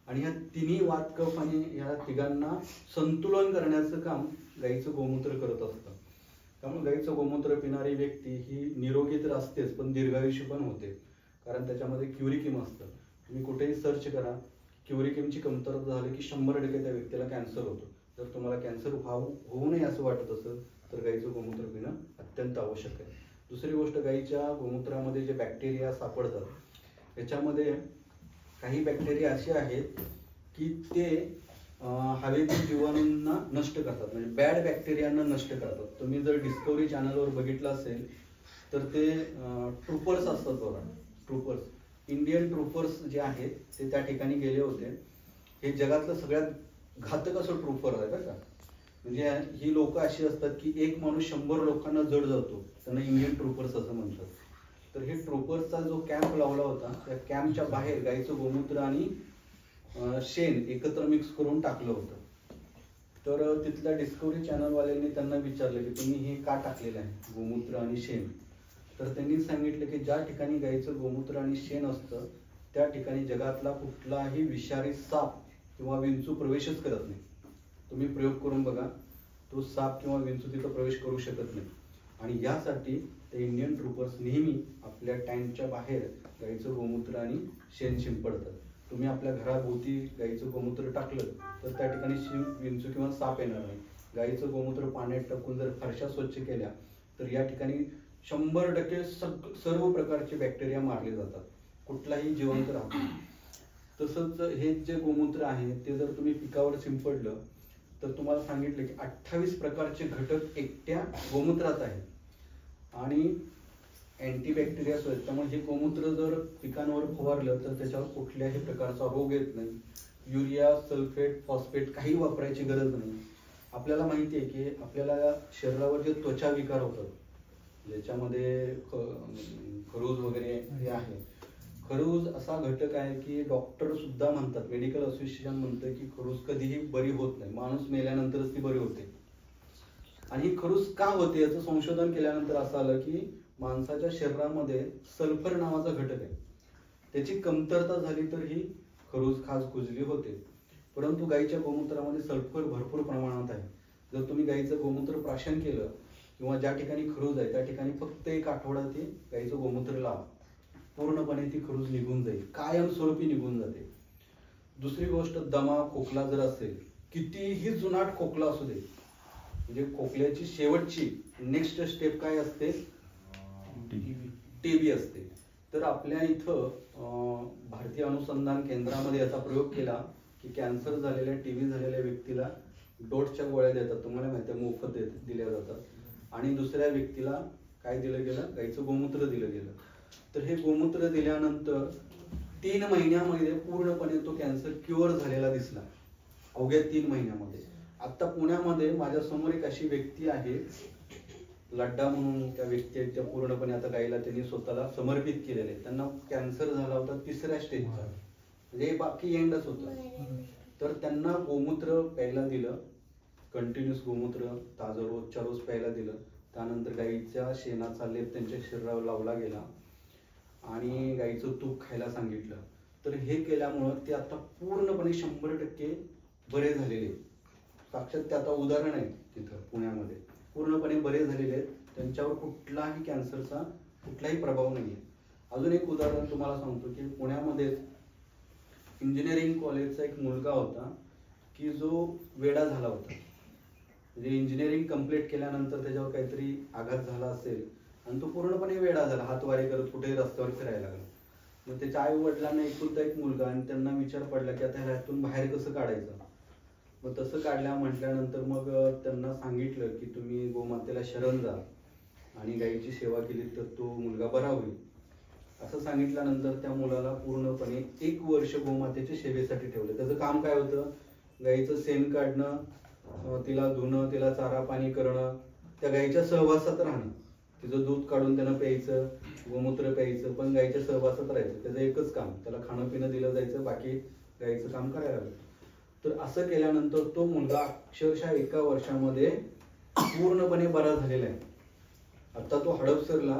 आणि ह्या तिन्ही वात, कफ आणि ह्या तिघांना संतुलन करण्याचं काम गाईचं गोमूत्र करत असतं. त्यामुळे गाईचं गोमूत्र पिणारी व्यक्ती ही निरोगी तर असतेच पण दीर्घायुष्य पण होते, कारण त्याच्यामध्ये क्युरिकिम असतं. तुम्ही कुठेही सर्च करा, क्युरिकिमची कमतरता झाली की 100% त्या व्यक्तीला कॅन्सर होतो. जर तुम्हाला कॅन्सर होऊ नये असं वाटत असेल तर गाईचं गोमूत्र पिणं अत्यंत आवश्यक आहे. दुसरी गोष्ट, गाईच्या गोमूत्रामध्ये जे बॅक्टेरिया सापडतात याच्यामध्ये काही बॅक्टेरिया असे आहेत की ते हवेतील जीवाणूंना नष्ट करतात, म्हणजे बॅड बॅक्टेरियांना नष्ट करतात. तुम्ही जर डिस्कवरी चॅनलवर बघितलं असेल तर ते ट्रुपर्स असतात बघा, ट्रुपर्स, इंडियन ट्रुपर्स जे आहेत ते त्या ठिकाणी गेले होते. हे जगातलं सगळ्यात घातक असं ट्रुपर आहे बरं का. म्हणजे ही लोक अशी असतात की एक माणूस 100 लोकांना जड जातो, त्यांना इंडियन ट्रुपर्स असं म्हणतात. तर हे ट्रुपर्सचा जो कॅम्प लावला होता त्या कॅम्पच्या बाहेर गाईचं गोमूत्र आणि शेण एकत्र मिक्स करून टाकलं होतं. तर तिथल्या डिस्कवरी चॅनलवाल्यांनी त्यांना विचारलं की तुम्ही हे का टाकलेलं आहे, गोमूत्र आणि शेण. तर त्यांनी सांगितलं की ज्या ठिकाणी गाईचं गोमूत्र आणि शेण असतं त्या ठिकाणी जगातला कुठलाही विषारी साप किंवा विंचू प्रवेशच करत नाही. तुम्ही प्रयोग करून बघा, तो साप किंवा विंचू तिथं प्रवेश करू शकत नाही. आणि यासाठी ते इंडियन ट्रुपर्स नेहमी आपल्या टँकच्या बाहेर गाईचं गोमूत्र आणि शेण शिंपडतात. तुम्ही आपल्या घराभोवती गाईचं गोमूत्र टाकलं तर त्या ठिकाणी विंचू किंवा साप येणार नाही. गाईचं गोमूत्र पाण्यात टाकून जर फरशा स्वच्छ केल्या तर या ठिकाणी 100% सर्व प्रकारचे बॅक्टेरिया मारले जातात, कुठलाही जिवंत राहत नाही. तसंच हे जे गोमूत्र आहे ते जर तुम्ही पिकावर शिंपडलं तर तुम्हाला सांगितलं की 28 प्रकारचे घटक एकट्या गोमूत्रात आहेत आणि अँटीबॅक्टेरिया आहेत. त्यामुळे हे गोमूत्र जर पिकांवर फवारलं तर त्याच्यावर कुठल्याही प्रकारचा रोग येत नाही. युरिया, सल्फेट, फॉस्फेट काही वापरायची गरज नाही. आपल्याला माहिती आहे की आपल्याला शरीरावर जे त्वचा विकार होतात, ज्याच्यामध्ये खरूज वगैरे हे आहे, खरूज असा घटक आहे की डॉक्टर सुद्धा म्हणतात, मेडिकल असोसिएशन म्हणतं की खरूज कधीही बरी होत नाही, माणूस मेल्यानंतरच ती बरी होते. आणि ही खरूज का होते याचं संशोधन केल्यानंतर असं आलं की माणसाच्या शरीरामध्ये सल्फर नावाचा घटक आहे, त्याची कमतरता झाली तर ही खरूज खास कुजली होते. परंतु गाईच्या गोमूत्रामध्ये सल्फर भरपूर प्रमाणात आहे. जर तुम्ही गाईचं गोमूत्र प्राशन केलं किंवा ज्या ठिकाणी खरूज आहे त्या ठिकाणी फक्त 1 आठवडा ते गाईचं गोमूत्र लावा, पूर्णपणे ती खरूज निघून जाईल, कायमस्वरूपी निघून जाते. दुसरी गोष्ट, दमा खोकला जर असेल, कितीही जुनाट खोकला असू दे, म्हणजे खोकल्याची शेवटची नेक्स्ट स्टेप काय असते, टीबी असते. तर आपल्या इथं भारतीय अनुसंधान केंद्रामध्ये याचा प्रयोग केला की कॅन्सर झालेल्या, टीबी झालेल्या व्यक्तीला डोटच्या गोळ्या देतात, तुम्हाला माहिती आहे मोफत दिल्या जातात. आणि दुसऱ्या व्यक्तीला काय दिलं गेलं, गाईचं गोमूत्र दिलं गेलं. तर हे गोमूत्र दिल्यानंतर 3 महिन्यामध्ये पूर्णपणे तो कॅन्सर क्युअर झालेला दिसला, अवघ्या 3 महिन्यामध्ये. आता पुण्यामध्ये माझ्या समोर एक अशी व्यक्ती आहे, लड्डा म्हणून त्या व्यक्ती आहेत, त्या पूर्णपणे आता गाईला त्यांनी स्वतःला समर्पित केलेले. त्यांना कॅन्सर झाला होता 3ऱ्या स्टेजचा, म्हणजे बाकी एंडच होतं. तर त्यांना गोमूत्र प्यायला दिलं, कंटिन्युअस गोमूत्र ताजं रोजच्या रोज प्यायला दिलं. त्यानंतर गाईच्या शेणाचा लेप त्यांच्या शरीरावर लावला गेला आणि गाईचं तूप खायला सांगितलं. तर हे केल्यामुळं ते आता पूर्णपणे 100% बरे झालेले. साक्षात ते आता उदाहरण आहे तिथं पुण्यामध्ये, पूर्णपणे बरे झालेले आहेत, त्यांच्यावर कुठलाही कॅन्सरचा कुठलाही प्रभाव नाही आहे. अजून एक उदाहरण तुम्हाला सांगतो की पुण्यामध्ये इंजिनिअरिंग कॉलेजचा एक मुलगा होता की जो वेडा झाला होता. म्हणजे इंजिनिअरिंग कंप्लीट केल्यानंतर त्याच्यावर काहीतरी आघात झाला असेल आणि तो पूर्णपणे वेडा झाला, हातवारे करत कुठेही रस्त्यावर फिरायला लागला. मग त्याच्या आई वडिलांना एकुलता एक मुलगा आणि त्यांना विचार पडला की आता ह्यातून बाहेर कसं काढायचं. मग तसं म्हटल्यानंतर मग त्यांना सांगितलं की तुम्ही गोमातेला शरण जा आणि गाईची सेवा केली तर तो मुलगा बरा होईल. असं सांगितल्यानंतर त्या मुलाला पूर्णपणे 1 वर्ष गोमातेच्या सेवेसाठी ठेवलं. त्याचं काम काय होतं, गाईचं शेण काढणं, तिला धुणं, तिला चारा पाणी करणं, त्या गाईच्या सहवासात राहणं, तिचं दूध काढून त्यानं प्यायचं, गोमूत्र प्यायचं, पण गाईच्या सहवासात राहायचं. त्याचं एकच काम, त्याला खाणं पिणं दिलं जायचं, बाकी गाईचं काम करायला लागलं. तर असं केल्यानंतर तो मुलगा अक्षरशः 1 वर्षामध्ये पूर्णपणे बरा झालेला आहे. आता तो हडपसरला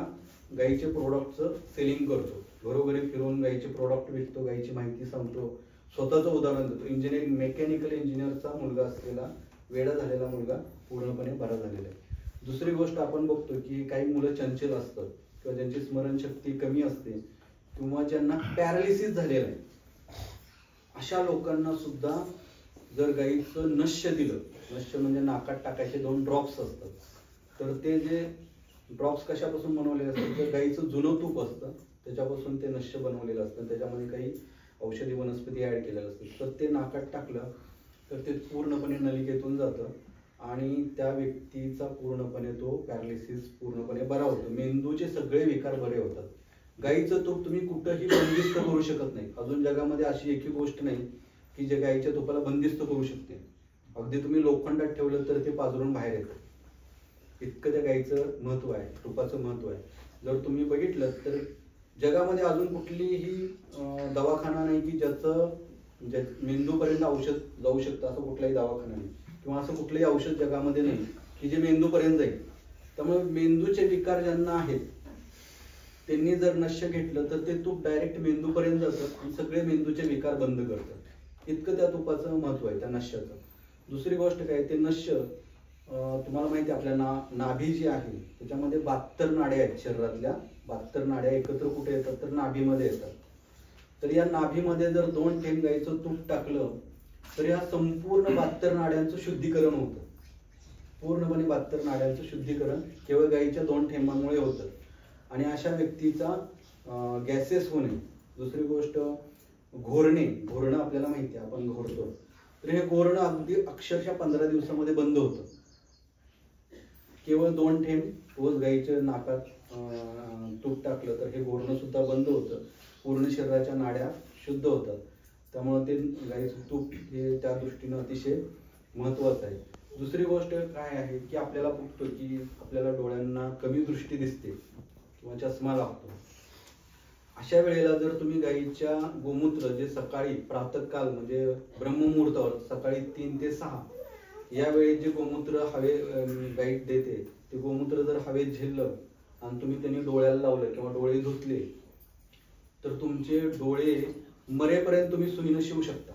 गाईचे प्रोडक्टचं सेलिंग करतो, घरोघरी फिरून गाईचे प्रोडक्ट विकतो, गाईची माहिती सांगतो, स्वतःचं उदाहरण देतो. इंजिनिअरिंग मेकॅनिकल इंजिनिअरचा मुलगा असलेला, वेडा झालेला मुलगा पूर्णपणे बरा झालेला आहे. दुसरी गोष्ट आपण बघतो की काही मुलं चंचल असतात किंवा ज्यांची स्मरणशक्ती कमी असते किंवा ज्यांना पॅरालिसिस झालेला आहे, अशा लोकांना सुद्धा जर गाईचं नश्य दिलं, नश्य म्हणजे नाकात टाकायचे 2 ड्रॉप्स असतात, तर ते जे ड्रॉप्स कशापासून बनवलेले असतात, तर गाईचं जुनं तूप असतं त्याच्यापासून ते नश्य बनवलेलं असतं, त्याच्यामध्ये काही औषधी वनस्पती ऍड केलेल्या असतात. तर ते नाकात टाकलं तर ते पूर्णपणे नलिकेतून जातं आणि त्या व्यक्तीचा पूर्णपणे तो पॅरालिसिस पूर्णपणे बरा होतो, मेंदूचे सगळे विकार बरे होतात. गाईचं तूप तुम्ही कुठंही बंदिस्त करू शकत नाही. अजून जगामध्ये अशी एकही गोष्ट नाही की जे गाईच्या तुपाला बंदिस्त करू शकते. अगदी तुम्ही लोखंडात ठेवलं तर ते पाजरून बाहेर येतं, इतकं त्या गाईचं महत्व आहे, तुपाचं महत्व आहे. जर तुम्ही बघितलं तर जगामध्ये अजून कुठलीही दवाखाना नाही की ज्याचं मेंदूपर्यंत औषध जाऊ शकतं, असं कुठलाही दवाखाना नाही किंवा असं कुठलंही औषध जगामध्ये नाही की जे मेंदूपर्यंत जाईल. त्यामुळे मेंदूचे विकार ज्यांना आहेत त्यांनी जर नश्य घेतलं तर ते तूप डायरेक्ट मेंदूपर्यंत जातं आणि सगळे मेंदूचे विकार बंद करतात. इतकं त्या तुपाचं महत्व आहे, त्या नश्याचं. दुसरी गोष्ट काय, ते नश्य तुम्हाला माहिती आहे आपल्या नाभी जी आहे त्याच्यामध्ये 72 नाड्या आहेत. शरीरातल्या 72 नाड्या एकत्र कुठे येतात तर नाभीमध्ये येतात. तर या नाभीमध्ये जर 2 थेंब गाईचं तूप टाकलं तर या संपूर्ण 72 नाड्यांचं शुद्धीकरण होतं. पूर्णपणे 72 नाड्यांचं शुद्धीकरण केवळ गाईच्या 2 थेंबांमुळे होतं. आणि अशा व्यक्तीचा गॅसेस होणे, दुसरी गोष्ट घोरणं आपल्याला माहिती आहे आपण घोरतो, तर हे घोरणं अगदी अक्षरशः 15 दिवसामध्ये बंद होतं. केवळ 2 थेंब रोज गाईच्या नाकात तूप टाकलं तर हे घोरणं सुद्धा बंद होतं. पूर्ण शरीराच्या नाड्या शुद्ध होतात. त्यामुळे ते गाईचं तूप हे त्या दृष्टीनं अतिशय महत्वाचं आहे. दुसरी गोष्ट काय आहे की आपल्याला बघतो की आपल्याला डोळ्यांना कमी दृष्टी दिसते किंवा चष्मा लागतो. अशा वेळेला जर तुम्ही गाईच्या गोमूत्र जे सकाळी प्रातःकाल म्हणजे ब्रह्ममुहूर्तावर सकाळी 3 ते 6 यावेळी जे गोमूत्र गाई देते ते गोमूत्र जर हवेत झेललं आणि तुम्ही त्यांनी डोळ्याला लावलं किंवा डोळे धुतले तर तुमचे डोळे मरेपर्यंत तुम्ही सुईनं शिवू शकता.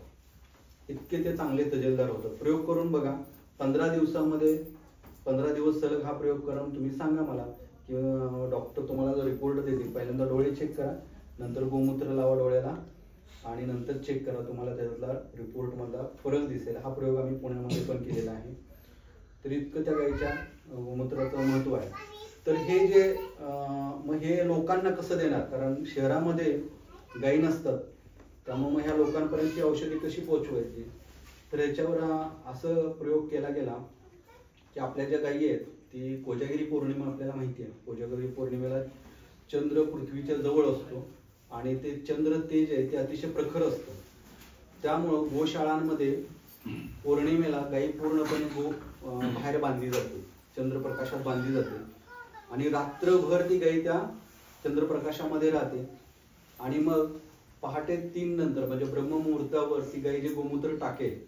इतके ते चांगले तजेलदार होतात. प्रयोग करून बघा. 15 दिवसामध्ये 15 दिवस सलग हा प्रयोग करून तुम्ही सांगा मला किंवा डॉक्टर तुम्हाला जो रिपोर्ट देतील पहिल्यांदा डोळे चेक करा, नंतर गोमूत्र लावा डोळ्याला आणि नंतर चेक करा. तुम्हाला त्यातला रिपोर्ट मधला फरक दिसेल. हा प्रयोग आम्ही पुण्यामध्ये पण केलेला आहे. तर इतकं त्या गाईच्या गोमूत्राचं महत्व आहे. तर हे जे मग हे लोकांना कसं देणार, कारण शहरामध्ये गाई नसतात, त्यामुळे मग ह्या लोकांपर्यंत ती औषधी कशी पोहोचवायची. तर याच्यावर असं प्रयोग केला गेला की आपल्या ज्या गायी आहेत ती कोजागिरी पौर्णिमा आपल्याला माहिती आहे. कोजागिरी पौर्णिमेला चंद्र पृथ्वीच्या जवळ असतो आणि ते चंद्र तेज आहे ते अतिशय प्रखर असतं. त्यामुळं गोशाळांमध्ये पौर्णिमेला गाई पूर्णपणे बाहेर बांधली जाते, चंद्रप्रकाशात बांधली जाते आणि रात्रभर ती गाई त्या चंद्रप्रकाशामध्ये राहते. आणि मग पहाटे 3 नंतर म्हणजे ब्रह्ममुहूर्तावर ती गाई जे गोमूत्र टाकेल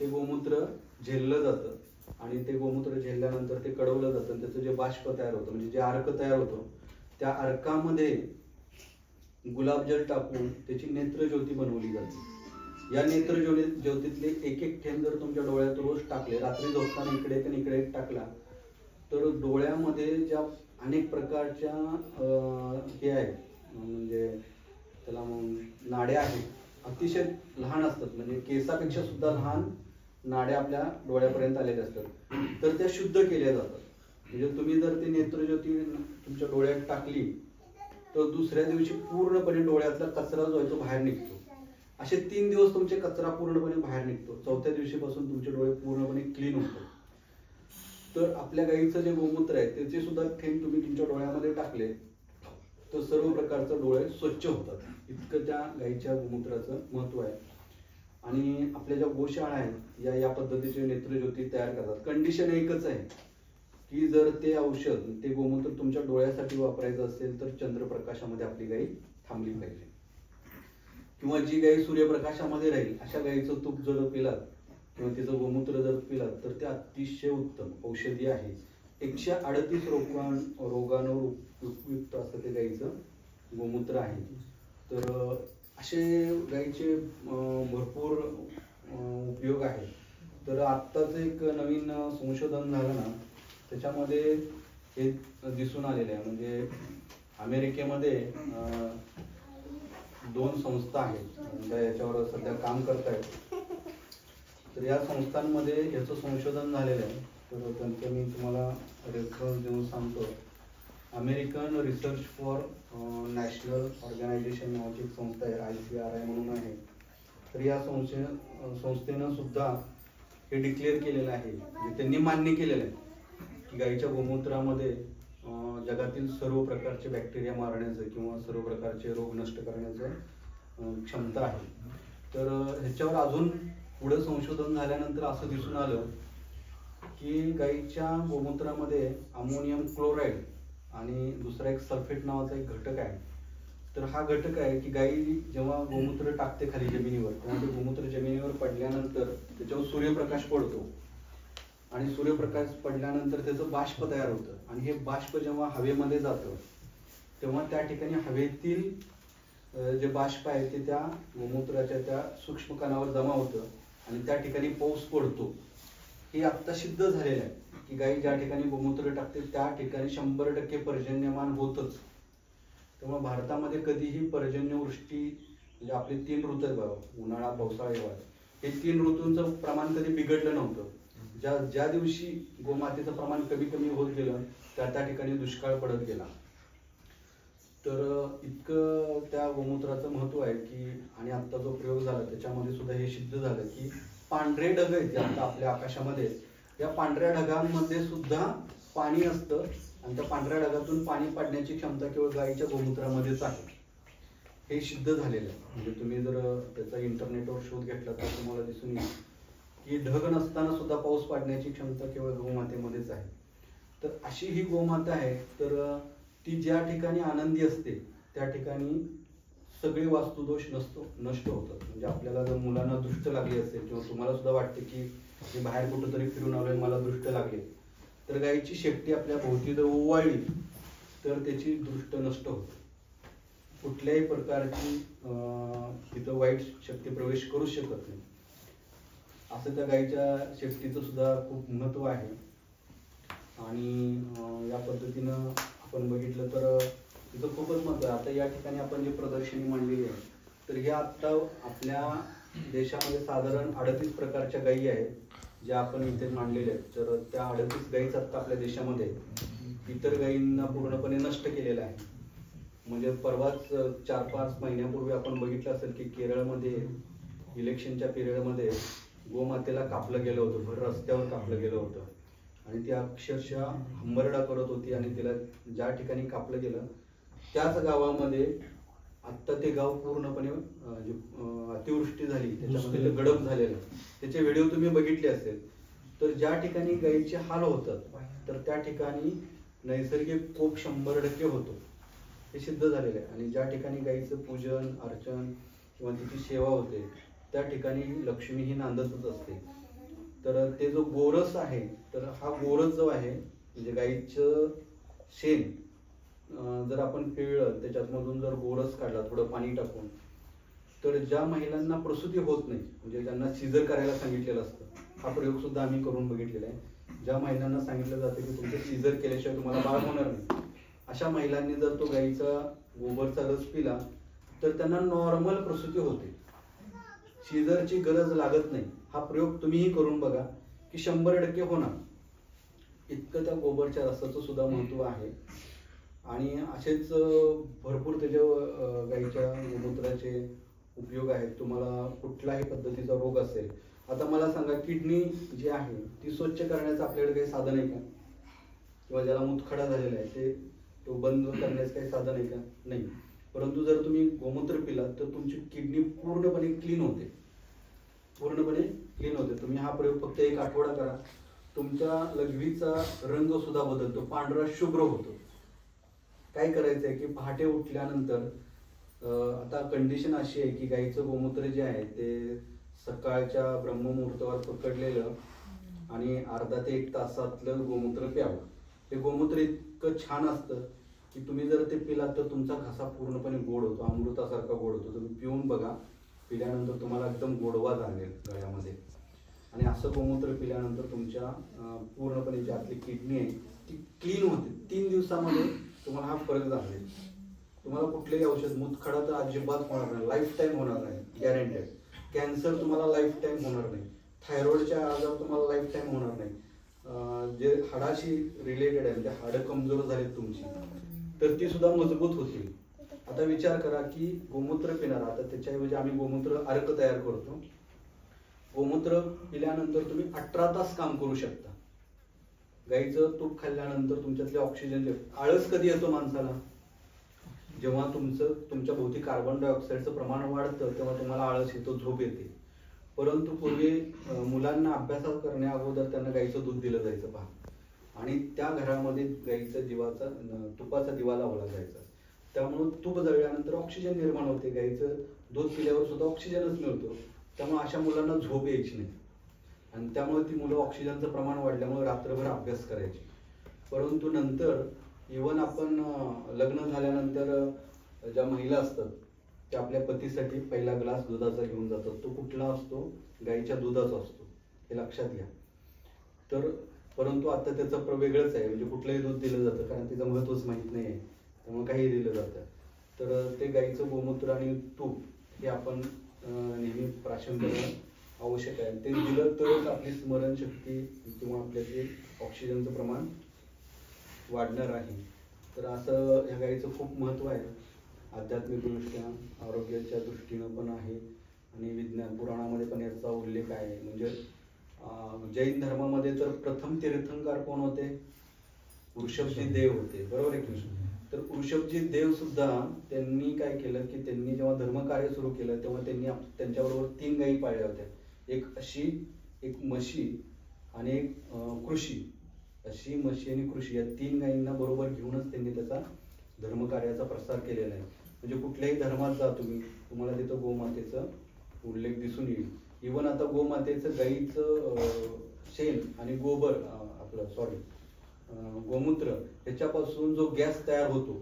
ते गोमूत्र झेललं जातं आणि ते गोमूत्र झेलल्यानंतर ते कडवलं जातं. त्याचं जे बाष्प तयार होतं म्हणजे जे अर्क तयार होतं त्या अर्कामध्ये गुलाबजल टाकून त्याची नेत्रज्योती बनवली जाते. या नेत्रज्योतीतले एक थेंब जर तुमच्या डोळ्यात रोज टाकले, रात्री झोपताना इकडे आणि इकडे टाकला तर डोळ्यामध्ये ज्या अनेक प्रकारच्या हे आहेत म्हणजे त्याला नाड्या आहेत अतिशय लहान असतात, म्हणजे केसापेक्षा सुद्धा लहान नाड्या आपल्या डोळ्यापर्यंत आलेल्या असतात. तर त्या शुद्ध केल्या जातात. म्हणजे तुम्ही जर ती नेत्रज्योती तुमच्या डोळ्यात टाकली तर दुसऱ्या दिवशी पूर्णपणे डोळ्यातला कचरा जो आहे तो बाहेर निघतो. असे 3 दिवस तुमचे कचरा पूर्णपणे बाहेर निघतो. 4थ्या दिवशीपासून तुमचे डोळे पूर्णपणे क्लीन होतात. तर आपल्या गाईचं जे गोमूत्र आहे त्याचे सुद्धा थेंब तुम्ही तुमच्या डोळ्यामध्ये टाकले तर सर्व प्रकारचे डोळे स्वच्छ होतात. इतकं त्या गाईच्या गोमूत्राचं महत्व आहे. आणि आपल्या ज्या गोशाळा आहेत या पद्धतीचे नेत्रज्योती तयार करतात. कंडिशन एकच आहे की जर ते औषध ते गोमूत्र तुमच्या डोळ्यासाठी वापरायचं असेल तर चंद्रप्रकाशामध्ये आपली गाई थांबली पाहिजे किंवा जी गाई सूर्यप्रकाशामध्ये राहील अशा गाईचं तूप जर पिलात किंवा तिचं गोमूत्र जर पिलात तर ते अतिशय उत्तम औषधी आहे. 138 रोगांवर उपयुक्त असं ते गाईचं गोमूत्र आहे. तर असे गाईचे भरपूर उपयोग आहेत. तर आत्ताच एक नवीन संशोधन झालं ना त्याच्यामध्ये हे दिसून आलेलं आहे. म्हणजे अमेरिकेमध्ये 2 संस्था आहेत याच्यावर सध्या काम करतायत. तर या संस्थांमध्ये याचं संशोधन झालेलं आहे. तर त्यांचं मी तुम्हाला रेफरन्स देऊन सांगतो. American research for national organization नावाची एक संस्था आहे, ICRI म्हणून आहे. तर या संस्थेनं सुद्धा हे डिक्लेअर केलेलं आहे, म्हणजे त्यांनी मान्य केलेलं आहे की गाईच्या गोमूत्रामध्ये जगातील सर्व प्रकारचे बॅक्टेरिया मारण्याचं किंवा सर्व प्रकारचे रोग नष्ट करण्याचं क्षमता आहे. तर ह्याच्यावर अजून पुढे संशोधन झाल्यानंतर असं दिसून आलं की गाईच्या गोमूत्रामध्ये अमोनियम क्लोराईड आणि दुसरा एक सल्फेट नावाचा एक घटक आहे. तर हा घटक आहे की गाई जेव्हा गोमूत्र टाकते खाली जमिनीवर तेव्हा ते गोमूत्र जमिनीवर पडल्यानंतर त्याच्यावर सूर्यप्रकाश पडतो आणि सूर्यप्रकाश पडल्यानंतर त्याचं बाष्प तयार होतं आणि हे बाष्प जेव्हा हवेमध्ये जातं तेव्हा त्या ठिकाणी हवेतील जे बाष्प आहे ते त्या गोमूत्राच्या त्या सूक्ष्म कणावर जमा होतं आणि त्या ठिकाणी पाऊस पडतो. हे आत्ता सिद्ध झालेलं आहे की गाई ज्या ठिकाणी गोमूत्र टाकते त्या ठिकाणी 100% पर्जन्यमान होतच. त्यामुळे भारतामध्ये कधीही पर्जन्यवृष्टी म्हणजे आपले 3 ऋतू आहेत बघा, उन्हाळा, पावसाळा, हिवाळा, हे 3 ऋतूंचं प्रमाण कधी बिघडलं नव्हतं. ज्या दिवशी गोमातेचं प्रमाण कमी कमी होत गेलं त्या ठिकाणी दुष्काळ पडत गेला. तर इतकं त्या गोमूत्राचं महत्व आहे की, आणि आता जो प्रयोग झाला त्याच्यामध्ये सुद्धा हे सिद्ध झालं की पांढरे ढग आहेत आता आपल्या आकाशामध्ये, या पांढऱ्या ढगांमध्ये सुद्धा पाणी असतं आणि त्या पांढऱ्या ढगातून पाणी पाडण्याची क्षमता केवळ गाईच्या गोमूत्रामध्येच आहे. हे सिद्ध झालेलं आहे. म्हणजे तुम्ही जर त्याचा इंटरनेटवर शोध घेतला तर तुम्हाला दिसून येईल की ढग नसताना सुद्धा पाऊस पाडण्याची क्षमता केवळ गोमातेमध्येच आहे. तर अशी ही गोमाता आहे. तर ती ज्या ठिकाणी आनंदी असते त्या ठिकाणी सगळे वास्तुदोष नष्ट होतात. म्हणजे आपल्याला जर मुलांना दृष्ट लागली असेल किंवा तुम्हाला सुद्धा वाटते की मी बाहेर कुठंतरी फिरून आलोय, मला दृष्ट लागले, तर गायीची शेपटी आपल्या भोवती जर ओवाळली तर त्याची दृष्ट नष्ट होते. कुठल्याही प्रकारची तिथं वाईट शक्ती प्रवेश करू शकत नाही. असं त्या गायीच्या शेपटीचं सुद्धा खूप महत्व आहे. आणि या पद्धतीनं आपण बघितलं तर तिथं खूपच महत्व आहे. आता या ठिकाणी आपण जे प्रदर्शनी मांडलेली आहे तर हे आता आपल्या देशामध्ये साधारण 38 प्रकारच्या गायी आहेत ज्या आपण इथे मांडलेल्या आहेत. तर त्या 38 गायीच आता आपल्या देशामध्ये इतर गायींना पूर्णपणे नष्ट केलेलं आहे. म्हणजे परवाच 4-5 महिन्यापूर्वी आपण बघितलं असेल की केरळमध्ये इलेक्शनच्या पिरियडमध्ये गोमातेला कापलं गेलं होतं, भर रस्त्यावर कापलं गेलं होतं आणि ती अक्षरशः हंबरडा करत होती. आणि तिला ज्या ठिकाणी कापलं गेलं त्याच गावामध्ये आत्ता ते गाव पूर्णपणे अतिवृष्टी झाली, त्याच्यामध्ये ते गडप झालेलं, त्याचे व्हिडिओ तुम्ही बघितले असेल. तर ज्या ठिकाणी गायीचे हाल होतात तर त्या ठिकाणी नैसर्गिक कोप 100% होतो, हे सिद्ध झालेलं आहे. आणि ज्या ठिकाणी गायीचं पूजन अर्चन किंवा तिची सेवा होते त्या ठिकाणी लक्ष्मी ही नांदतच असते. तर ते जो गोरस आहे तर हा गोरस जो आहे म्हणजे गायीचं शेण जर आपण पिळलं त्याच्यातमधून जर गोरस काढला थोडं पाणी टाकून, तर ज्या महिलांना प्रसूती होत नाही म्हणजे ज्यांना सीझर करायला सांगितलेलं असतं, हा प्रयोग सुद्धा आम्ही करून बघितलेला आहे. ज्या महिलांना सांगितलं जातं की तुमचं सीझर केल्याशिवाय तुम्हाला बाळ होणार नाही, अशा महिलांनी जर तो गायीचा गोबरचा रस पिला तर त्यांना नॉर्मल प्रसूती होते, सीझरची गरज लागत नाही. हा प्रयोग तुम्हीही करून बघा की 100% होणार. इतकं त्या गोबरच्या रसाचं सुद्धा महत्व आहे. आणि असेच भरपूर त्याच्या गायीच्या गोमूत्राचे उपयोग आहेत. तुम्हाला कुठल्याही पद्धतीचा रोग असेल, आता मला सांगा किडनी जी आहे ती स्वच्छ करण्याचं आपल्याकडे काही साधन आहे का? किंवा ज्याला मुतखडा झालेला आहे तो बंद करण्याचं काही साधन आहे का? नाही. परंतु जर तुम्ही गोमूत्र पिलात तर तुमची किडनी पूर्णपणे क्लीन होते, पूर्णपणे क्लीन होते. तुम्ही हा प्रयोग फक्त 1 आठवडा करा, तुमच्या लघवीचा रंग सुद्धा बदलतो, पांढरा शुभ्र होतो. काय करायचंय की पहाटे उठल्यानंतर आता कंडिशन अशी आहे की गाईचं गोमूत्र जे आहे ते सकाळच्या ब्रह्ममुहूर्तावर पकडलेलं आणि अर्धा ते 1 तासातलं गोमूत्र प्यावं. हे गोमूत्र इतकं छान असतं की तुम्ही जर ते पिलात तर तुमचा घसा पूर्णपणे गोड होतो, अमृतासारखा गोड होतो. तुम्ही पिऊन बघा, पिल्यानंतर तुम्हाला एकदम गोडवा जाणवेल गळ्यामध्ये. आणि असं गोमूत्र पिल्यानंतर तुमच्या पूर्णपणे जी आपली किडनी आहे ती क्लीन होते. 3 दिवसामध्ये तुम्हाला हा फरक जाणवेल. तुम्हाला कुठलेही औषध, मुतखडा तर अजिबात होणार नाही, लाईफ टाईम होणार नाही, गॅरंटेड. कॅन्सर तुम्हाला लाईफ टाईम होणार नाही, थायरॉइडच्या आजार तुम्हाला लाईफ टाईम होणार नाही. जे हाडाशी रिलेटेड आहे म्हणजे हाडं कमजोर झालीत तुमची तर ती सुद्धा मजबूत होतील. आता विचार करा की गोमूत्र पिणार, आता त्याच्याऐवजी आम्ही गोमूत्र अर्क तयार करतो. गोमूत्र पिल्यानंतर तुम्ही 18 तास काम करू शकता. गाईचं तूप खाल्ल्यानंतर तुमच्यातले ऑक्सिजन, आळस कधी येतो माणसाला? जेव्हा तुमच्या भोवती कार्बन डायऑक्साईडचं प्रमाण वाढतं तेव्हा तुम्हाला आळस येतो, झोप येते. परंतु पूर्वी मुलांना अभ्यासात करण्या अगोदर त्यांना गाईचं दूध दिलं जायचं पहा, आणि त्या घरामध्ये गाईचा तुपाचा दिवा लावला जायचा. त्यामुळे तूप जळल्यानंतर ऑक्सिजन निर्माण होते, गाईचं दूध पिल्यावर सुद्धा ऑक्सिजनच मिळतो. त्यामुळे अशा मुलांना झोप यायची नाही आणि त्यामुळे ती मुलं ऑक्सिजनचं प्रमाण वाढल्यामुळे रात्रभर अभ्यास करायची. परंतु नंतर इव्हन आपण लग्न झाल्यानंतर ज्या महिला असतात त्या आपल्या पतीसाठी पहिला ग्लास दुधाचा घेऊन जातात. तो कुठला असतो? गाईच्या दुधाचा असतो, हे लक्षात घ्या. तर परंतु आता त्याचं वेगळंच आहे, म्हणजे कुठलंही दूध दिलं जातं कारण तिचं महत्त्वच माहीत नाही आहे, त्यामुळे काही दिलं जातं. तर ते गाईचं गोमूत्र आणि तूप हे आपण नेहमी प्राशन करणं आवश्यक आहे. ते दिलं तरच आपली स्मरणशक्ती किंवा आपल्याचे ऑक्सिजनचं प्रमाण वाढणार आहे. तर असं ह्या गाईचं खूप महत्त्व आहे, आध्यात्मिकदृष्ट्या आरोग्याच्या दृष्टीनं पण आहे आणि विज्ञान पुराणामध्ये पण याचा उल्लेख आहे. म्हणजे जैन धर्मामध्ये तर प्रथम तीर्थंकर कोण होते? ऋषभजी देव होते, बरोबर आहे की. तर ऋषभजी देव सुद्धा त्यांनी काय केलं की त्यांनी जेव्हा धर्मकार्य सुरू केलं तेव्हा त्यांनी त्यांच्याबरोबर 3 गायी पाळल्या होत्या, एक अशी, एक म्हशी आणि एक कृषी. अशी, म्हशी आणि कृषी या 3 गायींना बरोबर घेऊनच त्यांनी त्याचा धर्मकार्याचा प्रसार केलेला आहे. म्हणजे कुठल्याही धर्मात जा तुम्ही, तुम्हाला तिथं गोमातेचा उल्लेख दिसून येईल. इव्हन आता गोमातेचं गाईचं शेण आणि गोबर गोमूत्र ह्याच्यापासून जो गॅस तयार होतो,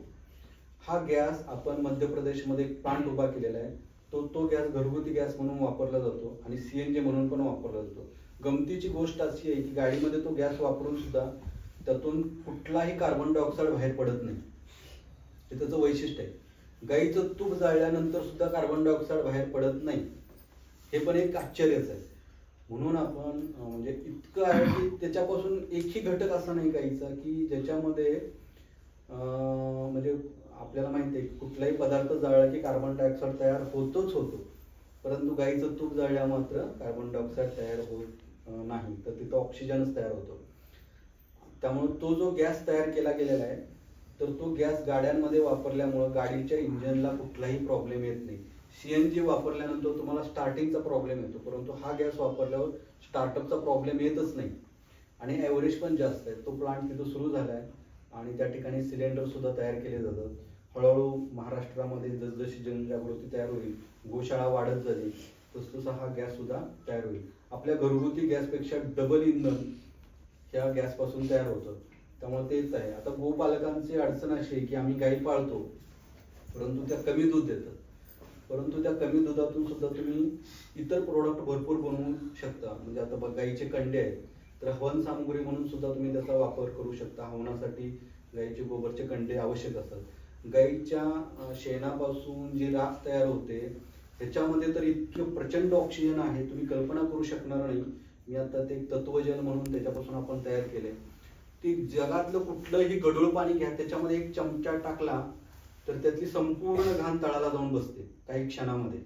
हा गॅस आपण मध्य प्रदेशमध्ये एक प्लांट उभा केलेला आहे. तो गॅस घरगुती गॅस म्हणून वापरला जातो आणि CNG म्हणून पण वापरला जातो. गमतीची गोष्ट अशी आहे की गाडीमध्ये तो गॅस वापरून सुद्धा त्यातून कुठलाही कार्बन डायऑक्साईड बाहेर पडत नाही, हे त्याचं वैशिष्ट्य आहे. गाईचं तूप जाळल्यानंतर सुद्धा कार्बन डायऑक्साईड बाहेर पडत नाही, हे पण एक आश्चर्यच आहे. म्हणून आपण म्हणजे इतकं आहे की त्याच्यापासून एकही घटक असा नाही गाईचा की ज्याच्यामध्ये म्हणजे आपल्याला माहिती आहे की कुठलाही पदार्थ जाळला की कार्बन डायऑक्साईड तयार होतोच होतो, परंतु गाईचं तूप जाळल्या मात्र कार्बन डायऑक्साईड तयार होत नाही, तर तिथं ऑक्सिजनच तयार होतो. त्यामुळे तो जो गॅस तयार केला गेलेला आहे, तर तो गॅस गाड्यांमध्ये वापरल्यामुळं गाडीच्या इंजिनला कुठलाही प्रॉब्लेम येत नाही. CNG वापरल्यानंतर तुम्हाला स्टार्टिंगचा प्रॉब्लेम येतो, परंतु हा गॅस वापरल्यावर स्टार्टअपचा प्रॉब्लेम येतच नाही आणि ॲव्हरेज पण जास्त आहे. तो प्लांट तिथं सुरू झाला आहे आणि त्या ठिकाणी सिलेंडर सुद्धा तयार केले जातात. हळूहळू महाराष्ट्रामध्ये जसजशी जनजागृती तयार होईल, गोशाळा वाढत जाईल, तसतसा हा गॅस सुद्धा तयार होईल. आपल्या घरगुती गॅसपेक्षा डबल इंधन ह्या गॅसपासून तयार होतं, त्यामुळे तेच आहे. आता गोपालकांची अडचण अशी आहे की आम्ही गाई पाळतो परंतु त्या कमी दूध देतात, परंतु त्या कमी दुधातून सुद्धा तुम्ही इतर प्रोडक्ट भरपूर बनवू शकता. म्हणजे आता गाईचे कंडे आहेत, तर हवन सामुग्री म्हणून सुद्धा तुम्ही त्याचा वापर करू शकता. हवनासाठी गाईचे गोबरचे कंडे आवश्यक असतात. गाईच्या शेणापासून जी राख तयार होते त्याच्यामध्ये तर इतकं प्रचंड ऑक्सिजन आहे, तुम्ही कल्पना करू शकणार नाही. मी आता ते तत्वजल म्हणून त्याच्यापासून आपण तयार केले. ती जगातलं कुठलंही गढूळ पाणी घ्या, त्याच्यामध्ये 1 चमचा टाकला तर त्यातली संपूर्ण घाण तळाला जाऊन बसते काही क्षणामध्ये.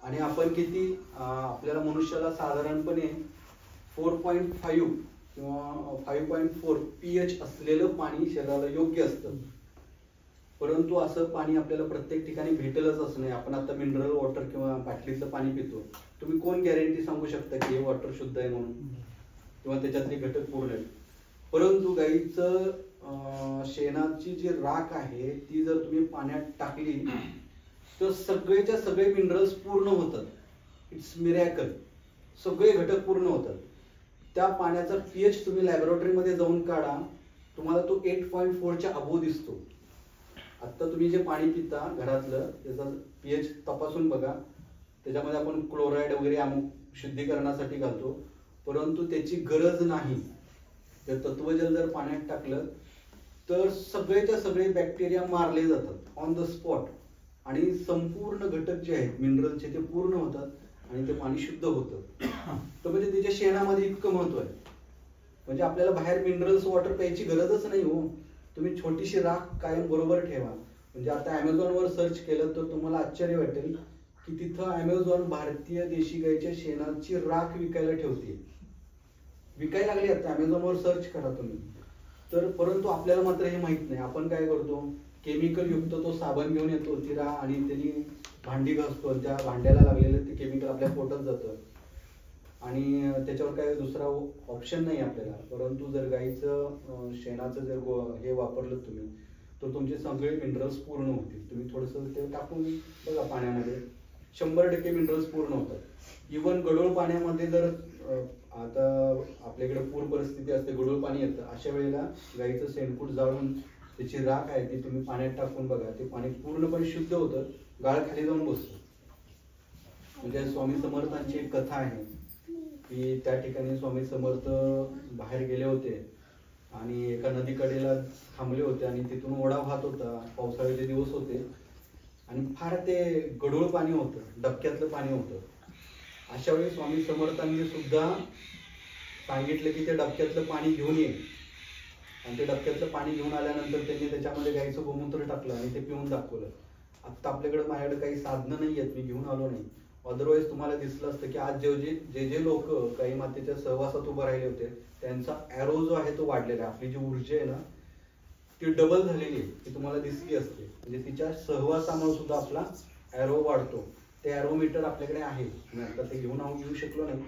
आणि आपण किती आपल्याला मनुष्याला साधारणपणे 4.5 किंवा 5.4 pH असलेलं पाणी शरीराला योग्य असतं, परंतु असं पाणी आपल्याला प्रत्येक ठिकाणी भेटेलच असं नाही. आपण आता मिनरल वॉटर किंवा बाटलीचं पाणी पितो, तुम्ही कोण गॅरंटी सांगू शकता की हे वॉटर शुद्ध आहे म्हणून किंवा त्याच्यातले घटक पूर्ण आहेत. परंतु गाईचं शेणाची जी राख आहे ती जर तुम्ही पाण्यात टाकली तर सगळेच्या सगळे मिनरल्स पूर्ण होतात. इट्स मिरॅकल, सगळे घटक पूर्ण होतात. त्या पाण्याचा pH तुम्ही लॅबोरेटरीमध्ये जाऊन काढा, तुम्हाला तो 8.4च्या अबोव दिसतो. आता तुम्ही जे पाणी पिता घरातलं त्याचा pH तपासून बघा, त्याच्यामध्ये आपण क्लोराईड वगैरे अमुक शुद्धीकरणासाठी घालतो, परंतु त्याची गरज नाही. तर तत्वजल जर पाण्यात टाकलं तर सगळेच्या सगळे बॅक्टेरिया मारले जातात ऑन द स्पॉट आणि संपूर्ण घटक जे आहेत मिनरलचे ते पूर्ण होतात आणि ते पाणी शुद्ध होतं. तर म्हणजे त्याच्या शेणामध्ये इतकं महत्व आहे. म्हणजे आपल्याला बाहेर मिनरल्स वॉटर प्यायची गरजच नाही हो. तुम्ही छोटीशी राख कायम बरोबर ठेवा. म्हणजे आता अमेझॉनवर सर्च केलं तर तुम्हाला आश्चर्य वाटेल की तिथं अमेझॉन भारतीय देशी गाईच्या शेणाची राख विकायला ठेवते, विकायला लागली. आता अमेझॉनवर सर्च करा तुम्ही. तर परंतु आपल्याला मात्र हे माहित नाही. आपण काय करतो, केमिकल युक्त तो साबण घेऊन येतो तिरा आणि त्यांनी भांडी घासतो, त्या भांड्याला लागलेलं ते केमिकल आपल्या पोटात जातं आणि त्याच्यावर काय दुसरा ऑप्शन नाही आपल्याला. परंतु जर गाईचं शेणाचं जर हे वापरलं तुम्ही तर तुमचे सगळे मिनरल्स पूर्ण होतील. तुम्ही थोडंसं ते टाकून बघा पाण्यामध्ये, 100% मिनरल्स पूर्ण होतात. इव्हन गढूळ पाण्यामध्ये जर आता आपल्याकडे पूर परिस्थिती असते, गढूळ पाणी येतं, अशा वेळेला गाईचं शेणकूट जाळून त्याची राख आहे ती तुम्ही पाण्यात टाकून बघा, ते पाणी पूर्णपणे शुद्ध होतं, गाळ खाली जाऊन बसतो. म्हणजे स्वामी समर्थांची एक कथा आहे की त्या ठिकाणी स्वामी समर्थ बाहेर गेले होते आणि एका नदीकडेला थांबले होते आणि तिथून ओढा वाहत होता, पावसाळ्याचे दिवस होते आणि फार ते गढूळ पाणी होतं, डबक्यातलं पाणी होतं. अशा वेळी स्वामी समर्थांनी सुद्धा सांगितलं की ते डबक्यातलं पाणी घेऊन ये, आणि ते डबक्यातलं पाणी घेऊन आल्यानंतर त्यांनी त्याच्यामध्ये गाईचं गोमूत्र टाकलं आणि ते पिऊन दाखवलं. आता आपल्याकडे माझ्याकडे काही साधनं नाही आहेत, मी घेऊन आलो नाही. अदरवाईज तुम्हाला दिसलं असतं की आज जे लोक गाई मातेच्या सहवासात उभं राहिले होते त्यांचा ॲरो जो आहे तो वाढलेला आहे. आपली जी ऊर्जा आहे ना ती डबल झालेली आहे, ती तुम्हाला दिसली असते. म्हणजे तिच्या सहवासामुळे सुद्धा आपला ॲरो वाढतो. ते ॲरोमीटर आपल्याकडे आहे, मी आता ते घेऊन येऊ शकलो नाही.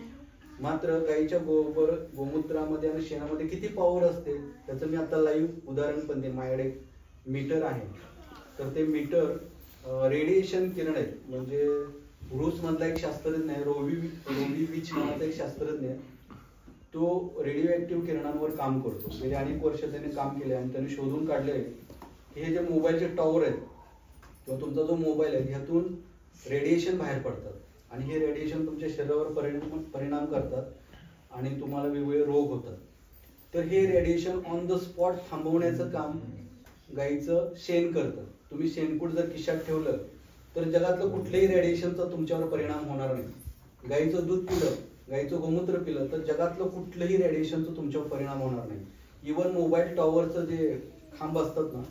मात्र गाईच्या गोमूत्रामध्ये आणि शेणामध्ये किती पॉवर असते त्याचं मी आता लाईव्ह उदाहरण पण देईन. माझ्याकडे मीटर आहे, तर ते मीटर रेडिएशन किरण आहेत. म्हणजे रूस मधला एक शास्त्रज्ञ आहे, रोबी विच नावाचा एक शास्त्रज्ञ आहे, तो रेडिओ ऍक्टिव्ह किरणांवर काम करतो. गेले अनेक वर्ष त्याने काम केले आणि त्याने शोधून काढले की हे जे मोबाईलचे टॉवर आहेत किंवा तुमचा जो मोबाईल आहे ह्यातून रेडिएशन बाहेर पडतात आणि हे रेडिएशन तुमच्या शरीरावर परिणाम करतात आणि तुम्हाला वेगवेगळे रोग होतात. तर हे रेडिएशन ऑन द स्पॉट थांबवण्याचं काम गाईचं शेण करतं. तुम्ही शेणकूट जर खिशात ठेवलं तर जगातलं कुठल्याही रेडिएशनचा तुमच्यावर परिणाम होणार नाही. गाईचं दूध पिलं, गाईचं गोमूत्र पिलं तर जगातलं कुठलंही रेडिएशनचा तुमच्यावर परिणाम होणार नाही. इव्हन मोबाईल टॉवरचं जे खांब असतात ना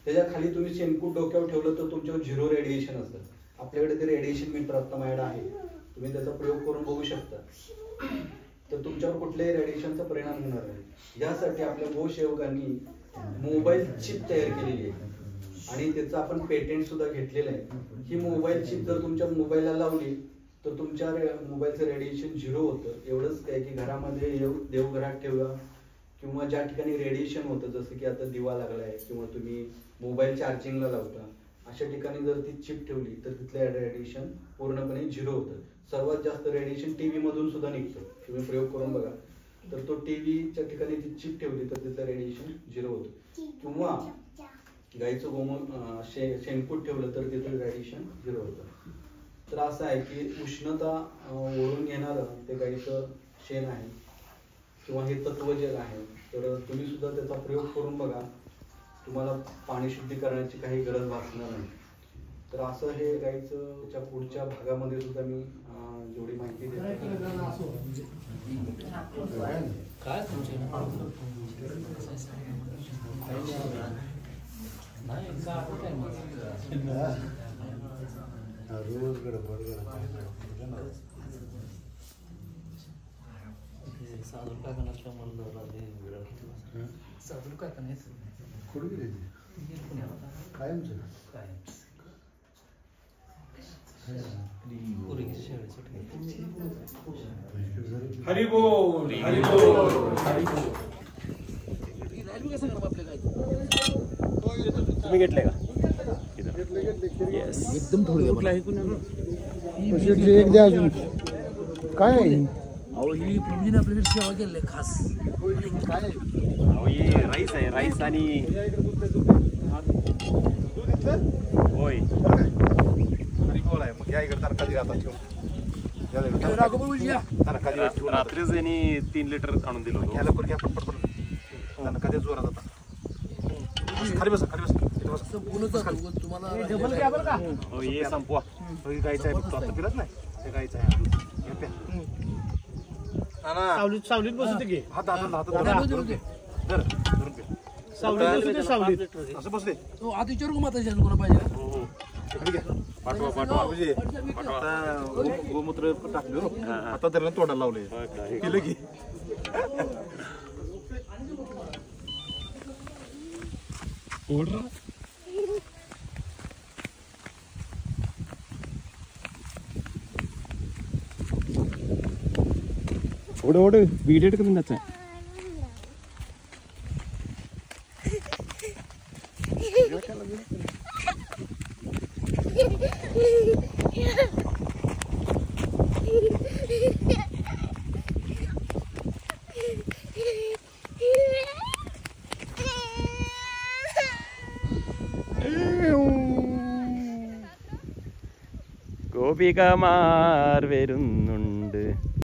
त्याच्या खाली तुम्ही शेणकूट डोक्यावर ठेवलं तर तुमच्यावर 0 रेडिएशन असतं. आपल्याकडे ते रेडिएशन मीटर आता माझ्याकडे आहे, तुम्ही त्याचा प्रयोग करून बघू शकता. तर तुमच्यावर कुठल्याही रेडिएशनचा परिणाम होणार नाही. यासाठी आपल्या गोसेवकांनी मोबाईल चिप तयार केलेली आहे आणि त्याचं आपण पेटेंट सुद्धा घेतलेलं आहे. ही मोबाईल चिप जर तुमच्या मोबाईलला लावली तर तुमच्या मोबाईलचं रेडिएशन 0 होतं. एवढंच काय की घरामध्ये देवघरात ठेवा किंवा ज्या ठिकाणी रेडिएशन होतं, जसं की आता दिवा लागलाय किंवा तुम्ही मोबाईल चार्जिंगला लावता, अशा ठिकाणी जर ती चिप ठेवली तर तिथलं रेडिएशन पूर्णपणे 0 होतं. सर्वात जास्त रेडिएशन टीव्ही मधून सुद्धा निघतं. तुम्ही प्रयोग करून बघा. तर तो टीव्हीच्या ठिकाणी ती चिप ठेवली तर तिथलं रेडिएशन 0 होतं. किंवा गाईचं शेणकूट ठेवलं तर तिथलं रेडिएशन 0 होतं. तर असं आहे की उष्णता ओढून घेणारं ते गाईचं शेण आहे किंवा हे तत्वजल आहे. तर तुम्ही सुद्धा त्याचा प्रयोग करून बघा, तुम्हाला पाणी शुद्धीकरणाची काही गरज भासणार नाही. तर असं हे गाईचं त्याच्या पुढच्या भागामध्ये सुद्धा मी जेवढी माहिती देतो. रोज गडबड साधून काय करण्याचं म्हणलं साधून काय करायचं कुठे गेले कायमचं हरी बोल हरी बोल हरी बोल. तुम्ही घेतले का? एकदम थोडी एक द्या अजून काय आहे? ही प्रभूजीने आपल्याकडे सेवा केली खास. काय हे राईस आहे, राईस आणि होय आहे. मग या इकडे तरकारी राहतात रात्रीच यांनी 3 लिटर आणून दिलं होतं. लवकर घ्या पटपट कधी जोरात आता. खाली बसा खाली बसा. तुम्हाला हे संपवा. गायचं आहे फक्त आता पिलत नाही ते गायचं आहे. सावलीत बसू दे. हात असं बसले आता विचारू माता कोणा पाहिजे. पाठवा पाठवा गोमूत्र टाकलं आता त्याला तोंडाला लावले केलं की ओढ ओढ बीडेड कमी नाच ഗോപികമാർ വരുന്നുണ്ട്.